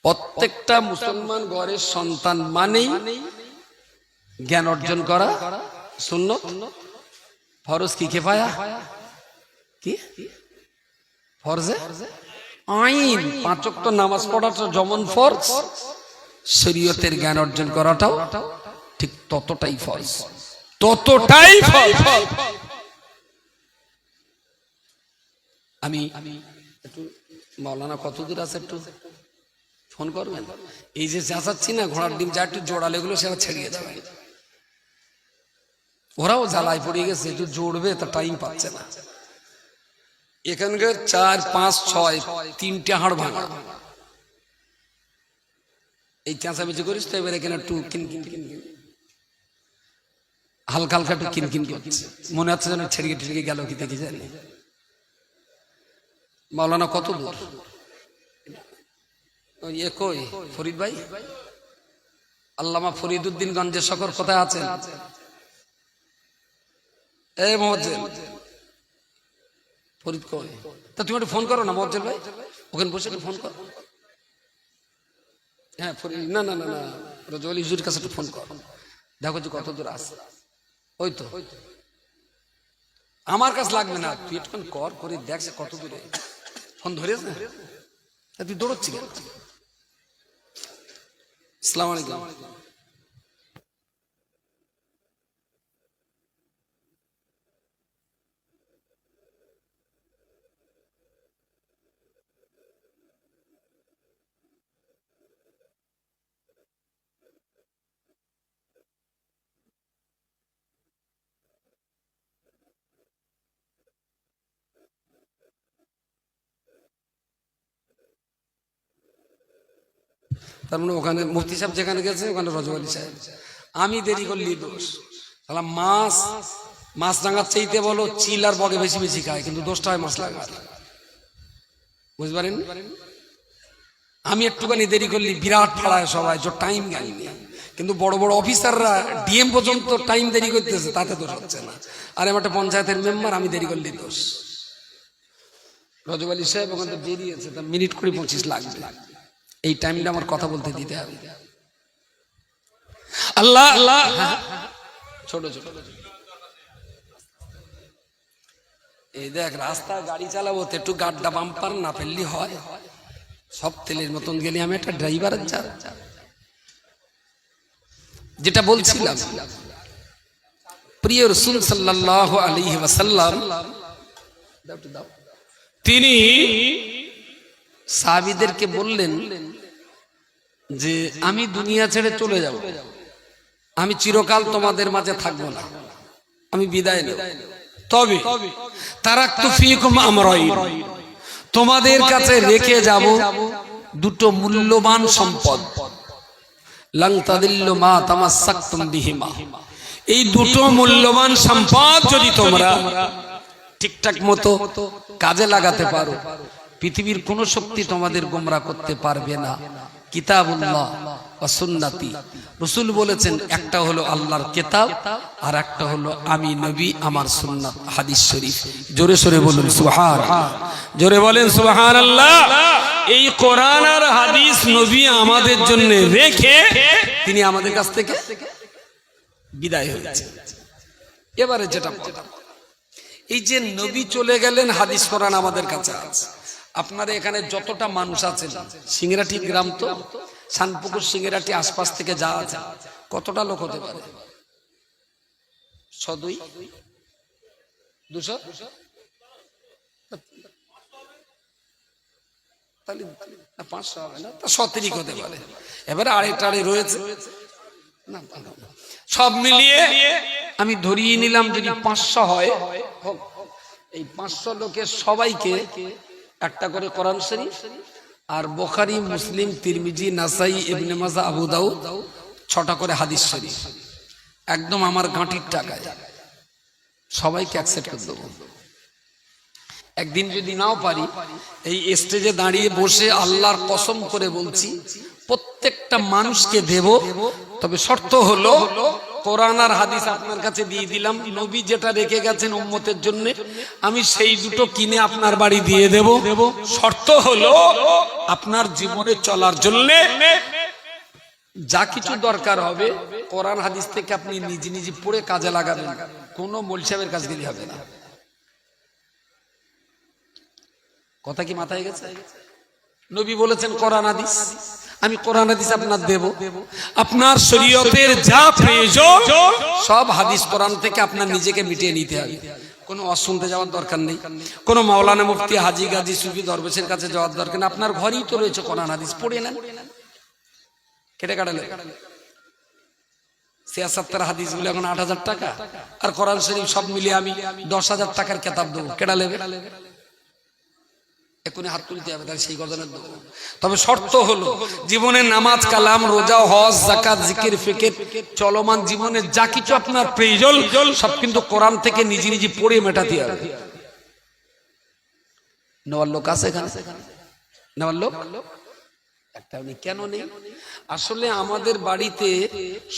প্রত্যেকটা মুসলমান ঘরের সন্তান মানেই জ্ঞান অর্জন করা সুন্নত। ফরজ কি কিফায়া, কি ফরজে আইন, 5 ওয়াক্ত নামাজ পড়াটা যেমন ফরজ, শরীয়তের জ্ঞান অর্জন করাটাও ঠিক ততটাই ফরজ। আমি একটু মাওলানা কত দূর আছে একটু ফোন করবেন। এই যে চাচাচ্ছি না ঘোড়ার ডিম, যা একটু জোড়ালে গুলো সে ছেড়িয়ে যাবে, ওরাও জ্বালায় পড়ে গেছে, একটু জোড়বে তা টাইম পাচ্ছে না। এখানকার 4, 5, 6 3টে হাড় ভাঙা, এই চেঁচামেচি করিস তো এবার এখানে একটু কিন হালকা একটু কিন করছে, মনে হচ্ছে যেন ছেড়ে গেল কি দেখি জানি। মাওলানা কত দূর? কই ফরিদ ভাই, আল্লামা ফরিদউদ্দিন গঞ্জের শকর কোথায় আছেন? এই মোহাজ্জেল ফরিদ কই? তা তুমি একটু ফোন করো না মোহাজ্জেল ভাই, ওখানে বসে একটু ফোন করো। হ্যাঁ ফরিদ, না রাজওয়ালি হুজুরের কাছে একটু ফোন কর, দেখো যে কত দূর আছে। ওই তো আমার কাছে লাগবে না, তুই একটু কর করে দেখছে কত দূরে। ফোন ধরিস না, তুই দৌড়চ্ছি কেন? আসসালামু আলাইকুম। তার মানে ওখানে মুফতি সাহেব যেখানে গেছে ওখানে রজওয়ালি সাহেব। আমি দেরি করলি দোষ, তাহলে মাছ রাঙার চাইতে বলো চিল আর বগে বেশি খায়, কিন্তু দোষটা হয় মাছ লাগা, বুঝতে পারেন? আমি একটুখানি দেরি করলি বিরাট ফাড়ায় সবাই, যে টাইম গাইনি, কিন্তু বড় বড় অফিসাররা ডিএম পর্যন্ত টাইম দেরি করতেছে, তাতে দোষ হচ্ছে না। আর আমার একটা পঞ্চায়েতের মেম্বার, আমি দেরি করলি দোষ। রজওয়ালি সাহেব ওখান থেকে বেরিয়েছে, তার মিনিট 20-25 লাগবে, এই টাইমটা আমার কথা বলতে দিতে হবে। আল্লাহ ছোট এই দেখ, রাস্তায় গাড়ি চালাবো তো একটু গাড্ডা বাম্পার না ফেললি হয়? সব তেলের মতন গেলে আমি একটা ড্রাইভারের যা, যেটা বলছিলাম, প্রিয় রাসূল সাল্লাল্লাহু আলাইহি ওয়াসাল্লাম তিনি সাহাবীদেরকে বললেন যে আমি দুনিয়া ছেড়ে চলে যাব, আমি চিরকাল তোমাদের মাঝে থাকবো না, আমি বিদায় নেব। তবে তারাকতু ফীকুম আমরাইন, তোমাদের কাছে রেখে যাব দুটো মূল্যবান সম্পদ, লাং তাদিল্লু মা তামাসসাকতুম বিহিমা। এই দুটো মূল্যবান সম্পদ যদি তোমরা ঠিকঠাক মতো কাজে লাগাতে পারো, পৃথিবীর কোন শক্তি তোমাদের গোমরা করতে পারবে না। কিতাবুল্লাহ ওয়া সুন্নতি, রাসূল বলেছেন একটা হলো আল্লাহর কিতাব আর একটা হলো আমি নবী আমার সুন্নাত হাদিস শরীফ। জোরে সোরে বলুন সুবহানাল্লাহ, জোরে বলেন সুবহানাল্লাহ। এই কোরআন আর হাদিস নবী আমাদের জন্য রেখে তিনি আমাদের কাছ থেকে বিদায় হয়েছে। এবারে যেটা এই যে নবী চলে গেলেন, হাদিস কোরআন আমাদের কাছে আছে। আপনারা এখানে যতটা মানুষ আছেন, সিংড়াটি গ্রাম তো শানপুকুর সিংড়াটি আশপাশ থেকে যা আছে, কতটা লোক হতে পারে? 100 200 তাহলে 500 হবে না, তা 130 হতে পারে। এবারে আড়াইটা রয়েছে না, সব মিলিয়ে আমি ধরিয়ে নিলাম যদি 500 হয়, এই 500 লোকের সবাইকে একটা করে কোরআন শরীফ আর বুখারী মুসলিম তিরমিজি নাসাই ইবনে মাজাহ আবু দাউদ 6টা করে হাদিস শরীফ একদম আমার গাঁটির টাকায় সবাইকে অ্যাকসেপ্ট করে দেবো। একদিন যদি নাও পারি, এই স্টেজে দাঁড়িয়ে বসে আল্লাহর কসম করে বলছি প্রত্যেকটা মানুষকে দেব। তবে শর্ত হলো কোরআন আর হাদিস আপনার কাছে দিয়ে দিলাম, নবী যেটা রেখে গেছেন উম্মতের জন্য আমি সেই দুটো কিনে আপনার বাড়ি দিয়ে দেব। শর্ত হলো আপনার জীবনে চলার জন্য যা কিছু দরকার হবে কোরআন হাদিস থেকে আপনি নিজে নিজে পড়ে কাজে লাগাবেন, কোনো মৌলভী সাহেবের কাজ গেলে হবে না। কথা কি মাথায় গেছে? নবী বলেছেন কোরআন হাদিস, আমি কোরআন হাদিস আপনার দেব। আপনার শরীয়তের যা প্রয়োজন সব হাদিস কোরআন থেকে আপনার নিজেকে মিটিয়ে নিতে হবে। কোনো অশুনতে যাওয়ার দরকার নেই, কোনো মাওলানা মুফতি হাজি গাজী সুফি দরবেশের কাছে যাওয়ার দরকার নেই। আপনার ঘরেই তো রয়েছে কোরআন হাদিস, পড়ে নেন। কেটে কাটালে 76 হাদিস গুলো এখন 8000 টাকা, আর কোরআন শরীফ সব মিলিয়ে আমি 10,000 টাকার কিতাব দেবো। কেটা লেবে এখনই হাত তুলতে হবে, তাহলে সেই গজনের দেবো। তবে শর্ত হলো জীবনে নামাজ কালাম রোজা হজ যাকাত জিকির ফিকির চলমান জীবনে যা কিছু আপনার প্রয়োজন সব কিন্তু কোরআন থেকে নিজে নিজে পড়ে মেটাতে হবে। নেওয়ার লোক আছে এখানে? নেওয়ার লোক একটা নেই। কেন নেই? আসলে আমাদের বাড়িতে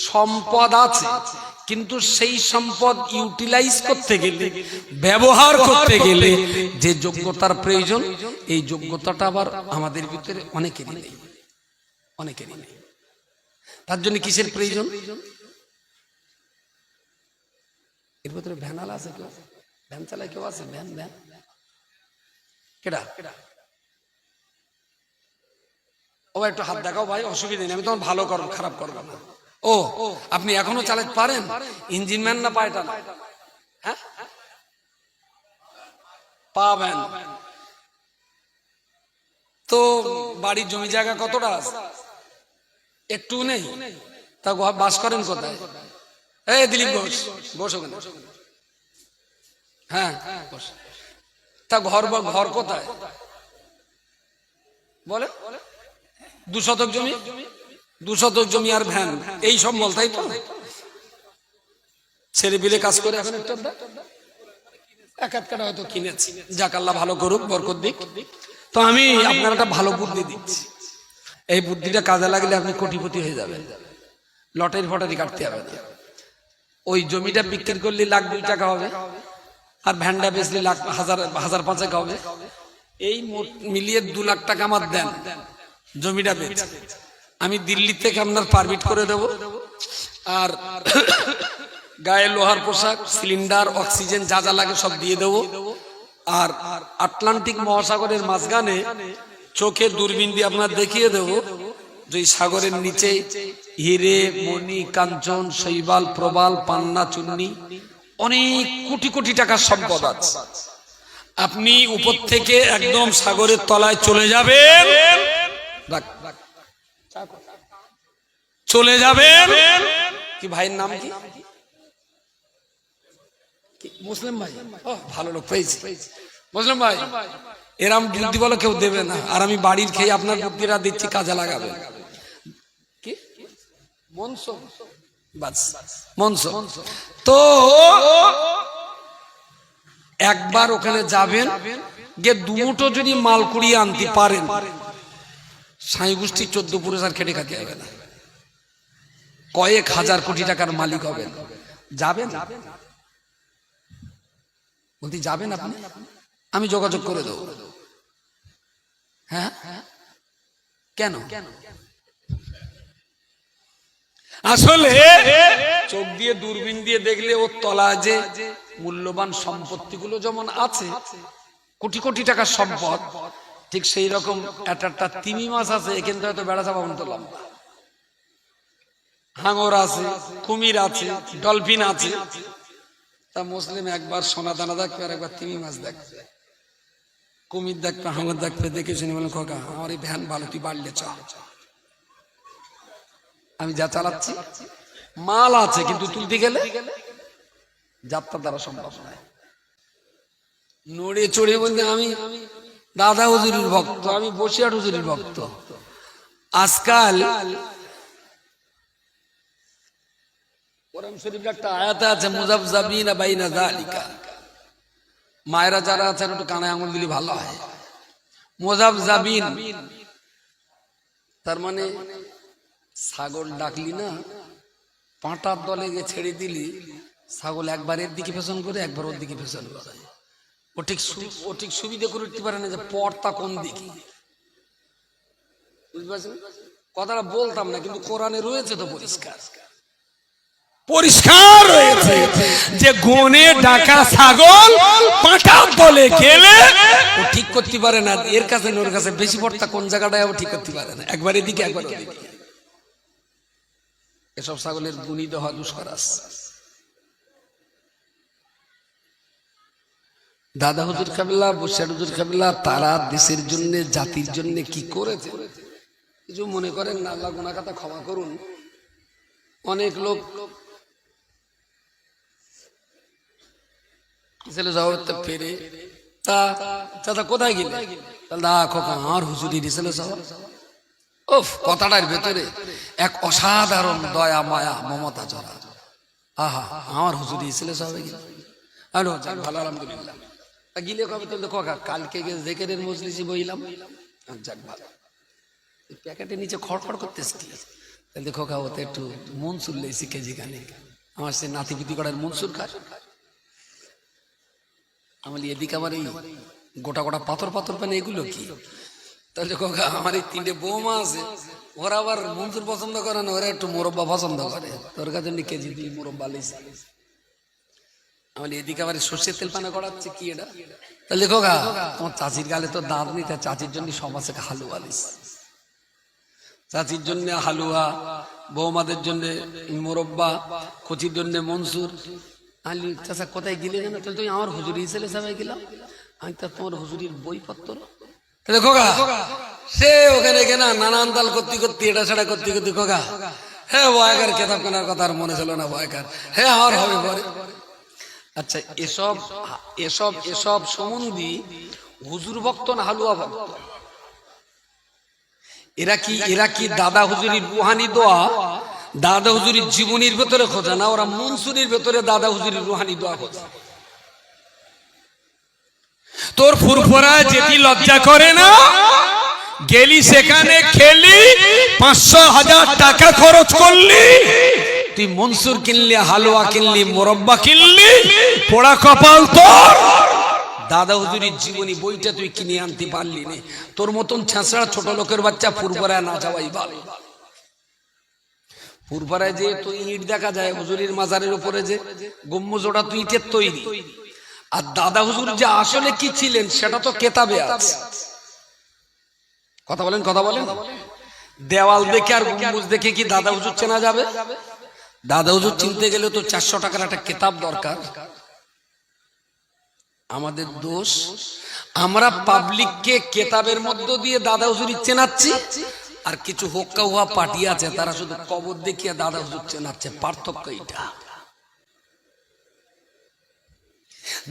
সম্পদ আছে, কিন্তু সেই সম্পদ ইউটিলাইজ করতে গেলে, ব্যবহার করতে গেলে যে যোগ্যতার প্রয়োজন, এই যোগ্যতাটা আবার আমাদের ভিতরে অনেকেরই নেই, অনেকেরই নেই। তার জন্য কিসের প্রয়োজন? এর ভিতরে ভ্যানাল আছে কেউ? ভ্যান চালায় কেউ আছে? ভ্যান ভ্যান কেডা? ও একটু হাত দেখাও ভাই, অসুবিধা নেই, আমি তখন ভালো করবো, খারাপ করবো না। ও আপনি এখনো চালাতে পারেন? ইঞ্জিন ম্যান না পায়টা? হ্যাঁ পাবেন তো। বাড়ির জমি জায়গা কতটা আছে? একটু নেই। তা বাস করেন কোথায়? এই দিলীপ ঘোষ, বসো কেন? হ্যাঁ তা ঘর কোথায় বলে? 2 শতক জমি, 2 শতক জমি আর ভ্যান, এই সব বল, তাই তো? ছেলে বিলে কাজ করে এখন একটা এক কাটা হয়তো কিনেছি, যাক আল্লাহ ভালো করুক, বরকত দিক। তো আমি আপনার একটা ভালো বুদ্ধি দিচ্ছি, এই বুদ্ধিটা কাজে লাগলে আপনি কোটিপতি হয়ে যাবেন, লটারি ফটারি কাটতে হবে না। ওই জমিটা বিক্রি করলে লাখ 2 টাকা হবে, আর ভ্যানটা বেচলে লাখ 1000-5,000 হবে। এই মিলিয়ে 2 লাখ টাকা আমার দেন, জমিটা বেচে আমি দিল্লি থেকে আপনার পারমিট করে দেব, আর গায়ে লোহার পোশাক, সিলিন্ডার, অক্সিজেন যা যা লাগে সব দিয়ে দেবো। আর আটলান্টিক মহাসাগরের মাঝখানে চোখে দূরবীন দিয়ে আপনার দেখিয়ে দেবো যে সাগরের নিচে হিরে মণি কাঞ্চন শৈবাল প্রবাল পান্না চুন্নি অনেক কোটি কোটি টাকার সম্পদ আছে। আপনি উপর থেকে একদম সাগরের তলায় চলে যাবেন, চলে যাবেন। কি ভাইয়ের নাম কি? মুসলিম ভাই, ভালো লোক পেয়েছি। মুসলিম ভাই এরম বুদ্ধি বলো কেউ দেবে না। আর আমি বাড়ির খেয়ে আপনার বুদ্ধিটা দিচ্ছি, কাজে লাগাবে। কি মনস বাস মনস। তো একবার ওখানে যাবেন, গিয়ে দুমুটো যদি মাল কুড়িয়ে আনতে পারেন, সাই গোষ্ঠী 14 পুরুষ আর খেটে খাতে হবে না, কয়েক হাজার কোটি টাকার মালিক হবেন। যাবেন বলতে যাবেন আপনি, আমি যোগাযোগ করে দেবো। হ্যাঁ কেন? আসলে চোখ দিয়ে দূরবীন দিয়ে দেখলে ওর তলা যে মূল্যবান সম্পত্তিগুলো যেমন আছে, কোটি কোটি টাকার সম্পদ, ঠিক সেই রকম একটা তিমি মাছ আছে, এখান থেকে হয়তো বেড়া চাপা তো লম্বা, হাঙর আছে, কুমির আছে, ডলফিন আছে। তা মুসলিম একবার সোনা দানা দেখবে, আর একবার তিমি মাছ দেখবে, কুমির দেখবে, হাঙর দেখবে, দেখে শুনে বলেন খোকা আমার এই ভ্যান ভালো, তুই বাড়লে চ, আমি যা চালাচ্ছি মাল আছে, কিন্তু তুলতে গেলে যাত্রা দ্বারা সম্ভব নয়। নড়ে চড়ে বলতে আমি দাদা হুজুরের ভক্ত, আমি বসিরহাট হুজুরের ভক্ত। আজকাল কোরআন শরীফের একটা আয়াত আছে, মুযাবযাবিনা বাইনা যালিকা, মায়েরা যারা আছেন একটু কানে আঙুল দিলে ভালো হয়। মুযাবযাবিন তার মানে ছাগল ডাকলি না, পাঁটার দলে গিয়ে ছেড়ে দিলি, ছাগল একবার এর দিকে পেছন করে, একবার ওর দিকে পেছন করে। ও ঠিক সুবিধা করে উঠতে পারে না যে পর্দা কোন দিকে, বুঝতে পারছেন? কথাটা বলতাম না, কিন্তু কোরআনে রয়েছে তো পরিষ্কার পরিষ্কার রয়েছে যে গনে ডাকা ছাগল পাঁটার দলে গেলে ও ঠিক করতে পারে না, এর কাছে ওর কাছে বেশি পর্দা কোন জায়গাটায় ও ঠিক করতে পারে না, একবার এদিকে একবার ওদিকে। এসব ছাগলের গুণিত হওয়া দুষ্কর। দাদা হুজুর কাবিলা, বসিরহাট হুজুর কাবিলা, তারা দেশের জন্য, জাতির জন্য কি করেছে কিছু মনে করেন না, আল্লাহ গুনাহ খাতা ক্ষমা করুন। অনেক লোক ছেলে যাওয়ার ফেরে, তা চাচা কোথায় গেলে, আমার হুজুরি ছেলে যাওয়া। ওফ, কথাটার ভেতরে এক অসাধারণ দয়া, মায়া, মমতা জড়া। আহা, আমার হুজুরি ছেলে যাবে গেলে, আলো যাক ভালো, আলহামদুলিল্লাহ। গিলে কবে তো খোকা কালকে জেকেরের মজলিসে বইলাম, যাক ভালো। প্যাকেটের নিচে খড়খড় করতেছে কি, তাহলে খোকা ওতে একটু মনসুর লেছি কেজি গানে, আমার সে নাতিপুতি করার মনসুর খায়। আমি এদিকে আমার এই গোটা গোটা পাথর পাথর পানে এগুলো কি, তাহলে খোকা আমার এই 3টে বৌমা আছে, ওরা আবার মনসুর পছন্দ করে না, ওরা একটু মোরব্বা পছন্দ করে, তোর কাছে কেজি 2 মোরব্বা লেছি। আমি এদিকে আবার সর্ষের তেল পানা করাচ্ছে কি এটা, তাহলে খোকা তোমার চাচির গালে তো দাঁত নেই, তার চাচির জন্য সমাজে হালুয়া লিস, চাচির জন্য হালুয়া, বৌমাদের জন্য মোরব্বা, কচির জন্য মনসুর। আলি চাচা কোথায় গেলে জানো, তাহলে তুমি আমার হুজুরি ছেলে সবাই গেলাম, আমি তো তোমার হুজুরির বইপত্র। তাহলে খোকা সে ওখানে কেনা নানান তাল করতে করতে, এটা সেটা করতে করতে খোকা হ্যাঁ বয়কার কেতাব কেনার কথা আর মনে ছিল না, বয়কার হ্যাঁ আর হবে পরে। আচ্ছা, এসব এসব এসব সম্বন্ধী হুজুর ভক্ত না হালুয়া ভক্ত? এরা কি দাদা হুজুরির রুহানি দোয়া, দাদা হুজুরির জীবনীর ভেতরে খোঁজে না, ওরা মনসুরির ভেতরে দাদা হুজুরির রুহানি দোয়া খোঁজে। তোর ফুরফুরায় যেতে লজ্জা করে না, গেলি সেখানে খেলি, 500,000 টাকা খরচ করলি, তুই মনসুর কিনলি, হালুয়া কিনলি, মোরব্বা কিনলি, পোড়া কপাল তোর। দাদা হুজুরির জীবনী বইটা তুই কিনে আনতে পারলি না, তোর মতন ছেঁচড়া ছোট লোকের বাচ্চা ফুরফুরায় না যাওয়াই ভালো। ফুরফুরায় যে তুই ইট দেখা যায় হুজুরির মাজারের উপরে, যে গম্বুজটা তুই ইটের তৈরি, আর দাদা হুজুর যে আসলে কি ছিলেন সেটা তো কেতাবে আছে। কথা বলেন, কথা বলেন। দেওয়াল দেখে আর গম্বুজ দেখে কি দাদা হুজুর চেনা যাবে? দাদা হুজুর চিনতে গেলে তো 400 টাকার একটা কেতাব দরকার। আমাদের দোষ, আমরা পাবলিককে কেতাবের মধ্য দিয়ে দাদা হুজুরি চেনাচ্ছি, আর কিছু হোক্কা হুয়া পার্টি আছে তারা শুধু কবর দেখিয়ে দাদা হুজুর চেনাচ্ছে। পার্থক্য এটা।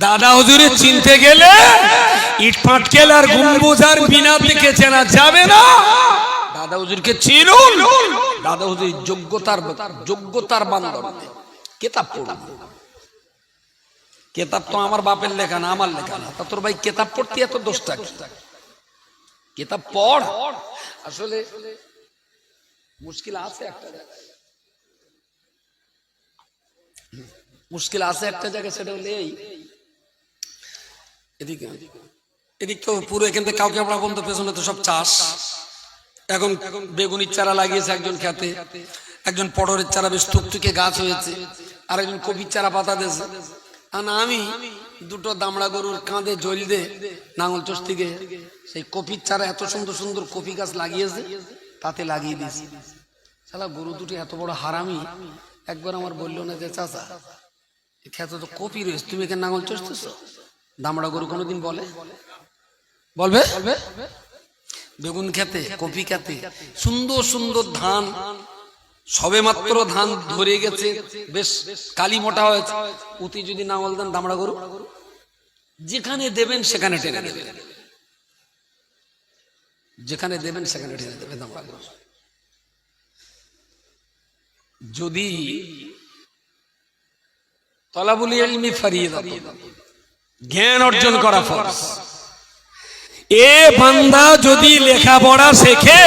দাদা হুজুরে চিনতে গেলে ইট পাটকেল আর গম্বুজ আর মিনার দেখে চেনা যাবে না। দাদা হুজুরকে চিনুন। দাদা হুজুর যোগ্যতার মানদণ্ডে কিতাব পড়ুন। কিতাব তো আমার বাপের লেখা না, আমার লেখা না। তা তোর ভাই কিতাব পড়তে এত দোষটা কি? কিতাব পড়। আসলে মুশকিল আছে একটা জায়গায়, মুশকিল আছে একটা জায়গায়, সেটা হলে এই এদিক তো পুরো এখান থেকে কাউকে আমরা বলতে, পেছনে তো সব চাষ। এখন বেগুনির চারা লাগিয়েছে একজন খেতে, একজন পটলের চারা বেশ থুকথুকে গাছ হয়েছে, আর একজন কপির চারা পাতা দিয়েছে। আর আমি দুটো দামড়া গরুর কাঁধে জল দে নাঙল চোষ থেকে সেই কপির চারা এত সুন্দর সুন্দর কপি গাছ লাগিয়েছে, তাতে লাগিয়ে দিয়েছি। শালা গরু দুটো এত বড় হারামি, একবার আমার বললো না যে চাচা খেতে তো কপি রয়েছে, তুমি এখানে নাঙল চষতেছ? দামড়া গরু কোনোদিন বলবে? বেগুন খেতে, কপি খেতে, সুন্দর সুন্দর ধান, সবে মাত্র ধান ধরে গেছে, বেশ কালি মোটা হয়েছে, উতি যদি নাঙল দেন দামড়া গরু যেখানে দেবেন সেখানে টেনে দেবে, যেখানে দেবেন সেখানে টেনে দেবে দামড়া গরু। যদি তলাবুল ইলমি ফরিয়াদাত, জ্ঞান অর্জন করা ফরজ। এ বান্দা যদি লেখাপড়া শেখে,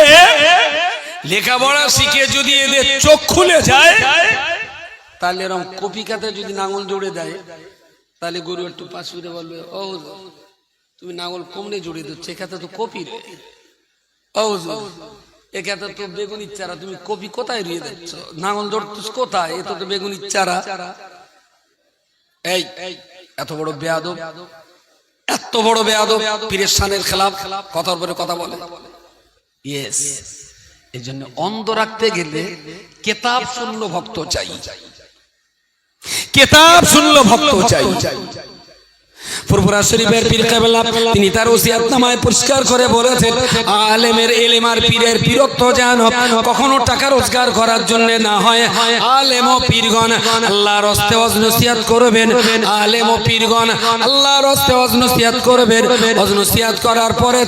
লেখাপড়া শিখে যদি এদের চোখ খুলে যায়, তাহলে এরকম কপি খাতে যদি নাঙল জুড়ে দেয়, তাহলে গরু একটু পাশ ফিরে বলবে, ও তুমি নাঙল কমরে জুড়ে দিচ্ছ, এখানে তো কপি রে, ও এখানে তো বেগুনির চারা, তুমি কপি কোথায় রুয়ে দিচ্ছ? নাঙল জড়ছিস কোথায়? এ তো বেগুনির চারা। এই এত বড় বেয়াদব, এত বড় বেয়াদব, পীরের শানের খেলাফ, কথার পরে কথা বলে। ইয়েস, এই জন্য অন্ধ রাখতে গেলে কিতাব শূন্য ভক্ত চাই, কিতাব শূন্য ভক্ত চাই। ফুরফুরা শরীফের পীর কেবলা তিনি তার ওসিয়াতনামায় পরিষ্কার করে বলেছেন, আলেমের ইলম আর পীরের পীরত্ব যেন কখনো টাকা রোজগার করার জন্য না হয়। আলেম ও পীরগণ আল্লাহর রাস্তে ওয়াজ নসিহত করবেন, আলেম ও পীরগণ আল্লাহর রাস্তে ওয়াজ নসিহত করবেন। ওয়াজ নসিহত করার পরে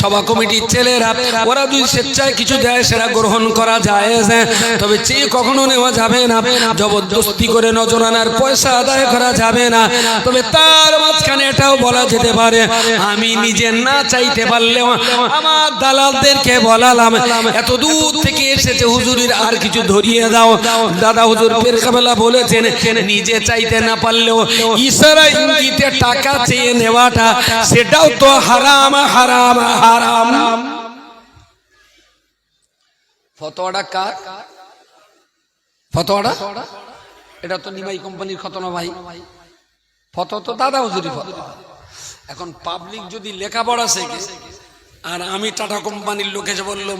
সভা কমিটির ছেলেরা ওরা যদি স্বেচ্ছায় কিছু দেয় সেটা গ্রহণ করা যায়, তবে চেয়ে কখনো নেওয়া যাবে না, জবরদস্তি করে নজরানার পয়সা আদায় করা যাবে না। তবে তার মাঝখানে এটাও বলা যেতে পারে, আমি নিজে না চাইতে পারলেও আমার দালালদেরকে বলালাম, এত দূর থেকে এসেছে হুজুরের আর কিছু ধরিয়ে দাও। দাদা হুজুর পীর কেবলা বলেছেন, নিজে চাইতে না পারলেও ইশারা ইঙ্গিতে টাকা চেয়ে নেওয়াটা সেটাও তো হারাম, হারাম, হারাম। ফতোয়াটা কার? ফতোয়াটা এটা তো নিমাই কোম্পানির খতনা ভাই, ফতো তো দাদা হুজুরি ফতো। এখন পাবলিক যদি লেখাপড়া শেখে, আর আমি টাটা কোম্পানির লোক এসে বললাম,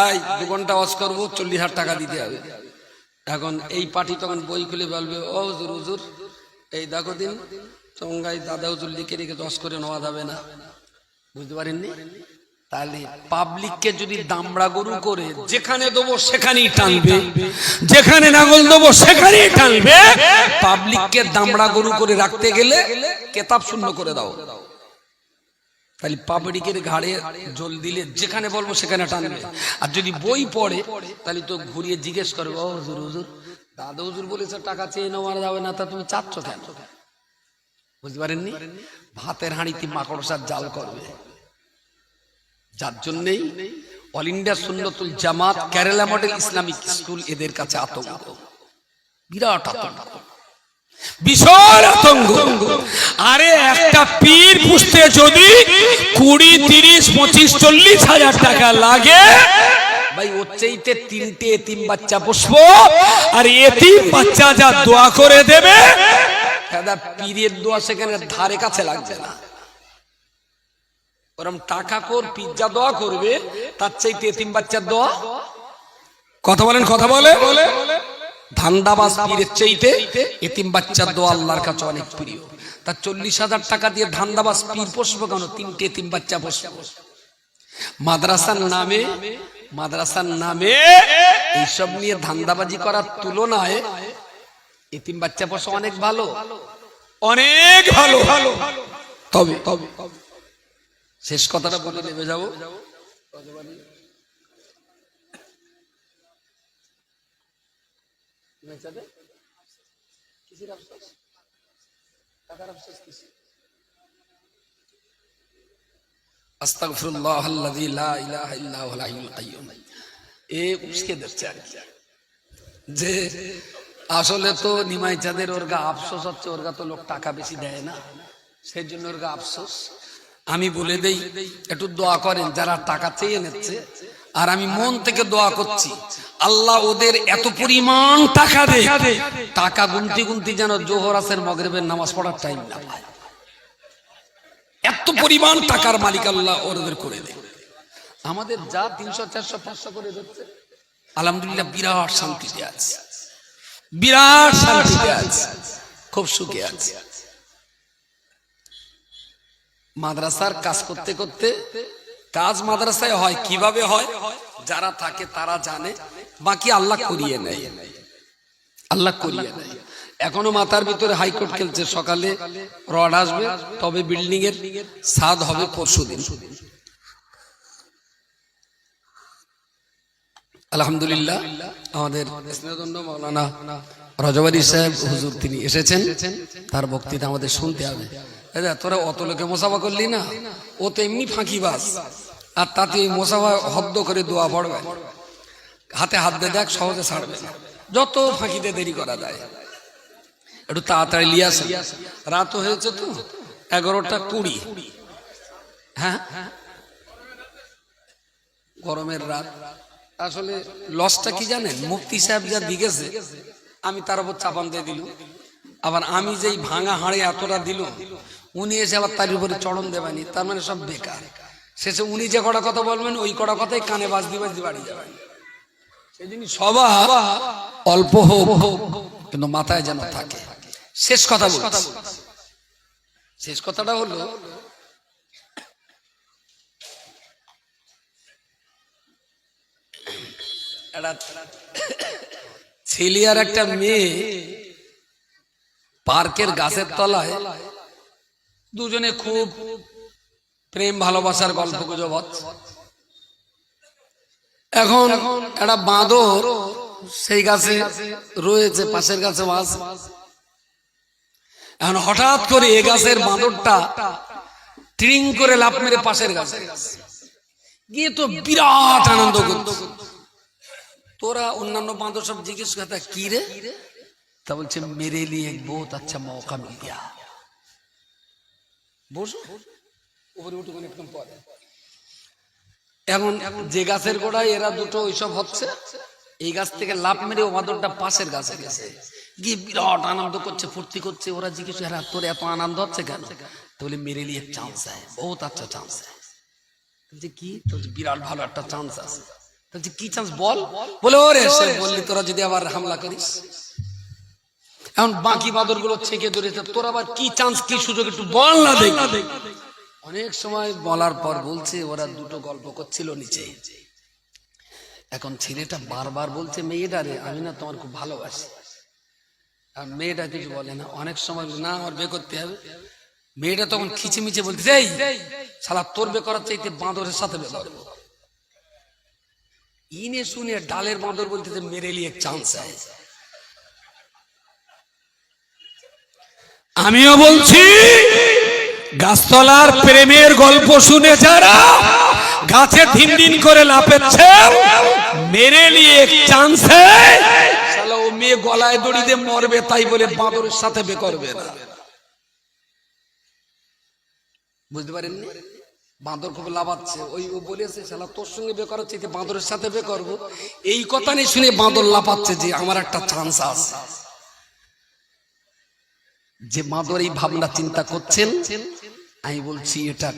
এই 2 ঘন্টা ওয়াজ করবো, 40,000 টাকা দিতে হবে। এখন এই পার্টি তখন বই খুলে বলবে, ও হুজুর হুজুর এই দেখো দিন চঙ্গাই দাদা হুজুর লিখে রেখে ওয়াজ করে নেওয়া যাবে না, বুঝতে পারেননি? তাহলে পাবলিককে যদি দামড়া গরু করে যেখানে দেবো সেখানেই টানবে, যেখানে নাঙল দেবো সেখানেই টানবে। পাবলিককে দামড়া গরু করে রাখতে গেলে কেতাব শূন্য করে দাও, তাহলে পাবলিকের ঘাড়ে জল দিলে যেখানে বলবো সেখানে টানবে। আর যদি বই পড়ে তাহলে তো ঘুরিয়ে জিজ্ঞেস করবে, ও হুজুর হুজুর দাদা হুজুর বলেছে টাকা চেয়ে নেওয়া যাবে না, তা তুমি চাচ্ছ কেন? বুঝতে পারেননি? ভাতের হাঁড়িতে মাকড়সার জাল করবে। যার জন্যই অল ইন্ডিয়া সুন্নতুল জামাত কেরালা মডেল ইসলামিক স্কুল এদের কাছে আতঙ্ক, বিরাট আতঙ্ক, বিশাল আতঙ্ক। আরে একটা পীর পুষতে যদি 20, 30, 25, 40 হাজার টাকা লাগে, ভাই ওর চাইতে 3টে এতিম বাচ্চা পুষবো, আর এতিম বাচ্চা যা দোয়া করে দেবে, দাদা পীরের দোয়া সেখানে ধারে কাছে লাগবে না। ওরম টাকা কর পিজ্জা দোয়া করবে, তার চাইতে এতিম বাচ্চার দোয়া। কথা বলেন, কথা বলে। ধান্দাবাজ পীরের চাইতে এতিম বাচ্চার দোয়া আল্লাহর কাছে অনেক প্রিয়। তার 40,000 টাকা দিয়ে ধান্দাবাজ পীর পোষবো কেন? 3টে এতিম বাচ্চা পোষবো। মাদ্রাসার নামে এইসব নিয়ে ধান্দাবাজি করার তুলনায় এতিম বাচ্চা পোষা অনেক ভালো, অনেক ভালো। তবে শেষ কথাটা বলে নেমে যাবো। আস্তাগফিরুল্লাহাল্লাযী লা ইলাহা ইল্লা হুয়াল হাইয়ুল কাইয়্যুম। উসকে দিচ্ছে আর কি, যে আসলে তো নিমাই চাঁদের ওরগা আফসোস হচ্ছে, ওরগা তো লোক টাকা বেশি দেয় না, সেই জন্য ওরগা আফসোস। আমি বলে দেই, একটু দোয়া করেন যারা টাকা চেয়ে নিচ্ছে, আর আমি মন থেকে দোয়া করছি আল্লাহ ওদের এত পরিমাণ টাকা দে, টাকা গুনতি গুনতি যেন জোহর আসর মাগরিবের নামাজ পড়ার টাইম না পায়, এত পরিমাণ টাকার মালিক আল্লাহ ওদের করে দেয়। আমাদের যা 300 400 500 করে দিচ্ছে, আলহামদুলিল্লাহ বিরাট শান্তিতে আছে, বিরাট শান্তিতে আছে, খুব সুখে আছে। মাদ্রাসার কাজ করতে করতে, কাজ মাদ্রাসায় হয়, কিভাবে হয় যারা থাকে তারা জানে, বাকি আল্লাহ করিয়ে নেয়, আল্লাহ করিয়ে নেয়। এখনো মাথার ভিতরে হাইকোর্ট খেলছে, সকালে রড আসবে, তবে বিল্ডিং এর ছাদ হবে পরশুদিন। আলহামদুলিল্লাহ আমাদের স্নেহধন্য মাওলানা রজবারি সাহেব হুজুর তিনি এসেছেন, তার বক্তৃতা আমাদের শুনতে হবে। তোরা অত লোকে মোসাফা করলি না, ও তো এমনি ফাঁকিবাজ, আর তাতে ওই মোসাফা হদ্দ করে দোয়া পড়বে, হাতে হাত দিয়ে দেখ সহজে ছাড়বে না, যত ফাঁকিতে দেরি করা যায়। একটু তাড়াতাড়ি লিয়ে আসেন, রাত হয়েছে তো 11টা 20। হ্যাঁ, গরমের রাত। আসলে লসটা কি জানেন, মুফতি সাহেব যা দিয়েছে আমি তার উপর চাপান দিয়ে দিল, আবার আমি যেই ভাঙা হাড়ে এতটা দিল, উনি এসে আবার তার উপরে চড়ন দেবেনি, তার মানে সব বেকার। শেষে উনি যে কটা কথা বলবেন ওই কটা কথাই কানে বাজতে বাজতে বাড়ি যাবেন। সেই জন্য সভা অল্প হোক কিন্তু মাথায় যেন থাকে। শেষ কথা বলছি, শেষ কথাটা হলো, ছেলে আর একটা মেয়ে পার্কের গাছের তলায় দুজনে খুব প্রেম ভালোবাসার গল্প গুজব হচ্ছে। এখন একটা বাঁদর সেই গাছে রয়েছে, পাশের গাছে মাছ। এখন হঠাৎ করে এ গাছের বাঁদরটা ট্রিং করে লাফ মেরে পাশের গাছে গিয়ে তো বিরাট আনন্দ করছে। তোরা অন্যান্য বাঁদর সব জিজ্ঞেস করতে কি রে, তা বলছে মেরে লিয়ে বহুত আচ্ছা মৌকা মিল গয়া। বসো উপরে উঠে একদম পরে। এখন যে গাছের গোড়ায় এরা দুটো ওইসব হচ্ছে, এই গাছ থেকে লাফ মেরে ও বাঁদরটা পাশের গাছে গেছে, গিয়ে বিরাট আনন্দ করছে, ফুর্তি করছে। ওরা জিজ্ঞেস করে তোর এত আনন্দ হচ্ছে কেন? তো বলে মেরে লিয়ে চান্স है, বহুত আচ্ছা চান্স है। বলছে কি? বলছে বিরাট ভালো একটা চান্স আছে। বলছে কি চান্স বল? বলে ওরে সে বললি তোরা যদি আবার হামলা করিস। এখন বাকি বাঁদর গুলো ছেঁকে ধরেছে, তোর আবার কি চান্স কি সুযোগ একটু বল না দেখি। অনেক সময় বলার পর বলছে ওরা দুটো গল্প করছিল নিচে। এখন ছেলেটা বারবার বলছে মেয়েটারে আমি না তোমার খুব ভালোবাসি, আর মেয়েটা কিছু বলে না। অনেক সময় না আমার বিয়ে করতে হবে, মেয়েটা তখন খিচিমিচে বলছে এই শালা তোর বিয়ে করার চাইতে বাঁদরের সাথে বিয়ে করবো। ইনে শুনে ডালের বাঁদর বলতেছে মেরে লিয়ে চান্স है। আমিও বলছি গাছতলার প্রেমের গল্প শুনে যারা গাছে দিন দিন করে লাফাচ্ছে মেরে লিয়ে চান্স है। শালা ও মেয়ে গলায় দড়ি দিয়ে মরবে তাই বলে বাঁদরের সাথে বিয়ে করবে না। বুঝতে পারেননি? বাঁদর খুব লাফাচ্ছে, ওই ও বলেছে শালা তোর সঙ্গে বিয়ে করার চাইতে বাঁদরের সাথে বিয়ে করবো। এই কথা নিয়ে শুনে বাঁদর লাফাচ্ছে যে আমার একটা চান্স আছে। যে বাঁদর এই ভাবনা চিন্তা করছেন, আমি বলছি এটা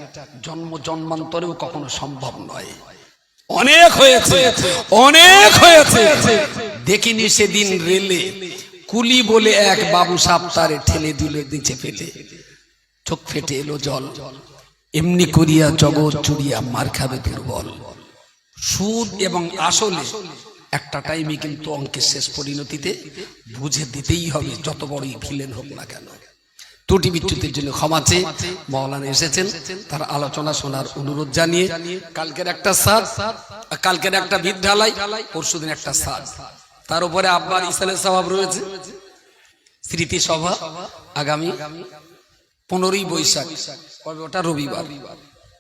জন্ম জন্মান্তরেও কখনো সম্ভব নয়। অনেক হয়েছে, অনেক হয়েছে। দেখিনি সেদিন রেলে কুলি বলে এক বাবু সাপ তারে ঠেলে দিলে নিচে ফেলে, চোখ ফেটে এলো জল। এমনি করিয়া জগৎ চুরিয়া মার খাবে দুর্বল। সুদ এবং আসলে একটা টাইমে কিন্তু অঙ্কের শেষ পরিণতিতে বুঝে দিতেই হবে, যত বড়ই ভিলেন হোক না কেন। ত্রুটি বিচ্যুতির জন্য ক্ষমা চেয়ে মাওলানা এসেছেন, তার আলোচনা শোনার অনুরোধ জানিয়ে কালকের একটা সাদ, কালকের একটা ভিত ঢালাই, পরশুদিন একটা সাদ, তার উপরে আব্বার ইসালের স্বভাব রয়েছে স্মৃতি সভা আগামী 15ই বৈশাখ, কবে ওটা? রবিবার।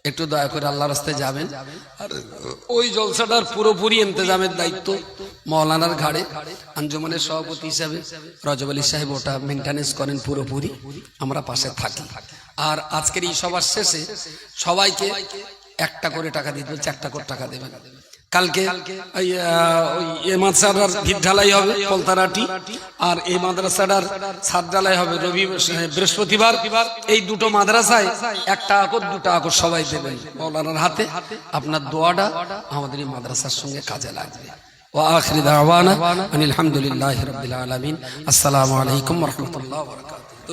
একটু দয়া করে আল্লাহর রাস্তায় যাবেন। আর ওই জলসাটার পুরোপুরি ইন্তজামের দায়িত্ব মাওলানার ঘাড়ে। আঞ্জুমানের সভাপতি হিসাবে রজব আলী সাহেব ওটা মেনটেনেন্স করেন পুরোপুরি, আমরা পাশে থাকি। আর আজকের এই সভার শেষে সবাইকে 1টা করে টাকা দিতে বলছে, 1টা করে টাকা দেবেন। কালকে এই মাদ্রাসার ভিত ঢালাই হবে কলতারাটি, আর এই মাদ্রাসাটার ছাদ ঢালাই হবে বৃহস্পতিবার। এই দুটো মাদ্রাসায় 1 টাকা করে 2 টাকা করে সবাই দেবেন মাওলানার হাতে। আপনার দোয়াটা আমাদের এই মাদ্রাসার সঙ্গে কাজে লাগবে। ওয়া আখিরি দাওয়ানা আনিল হামদুলিল্লাহি রাব্বিল আলামিন। আসসালামু আলাইকুম ওয়া রাহমাতুল্লাহি ওয়া বারাকাতুহু।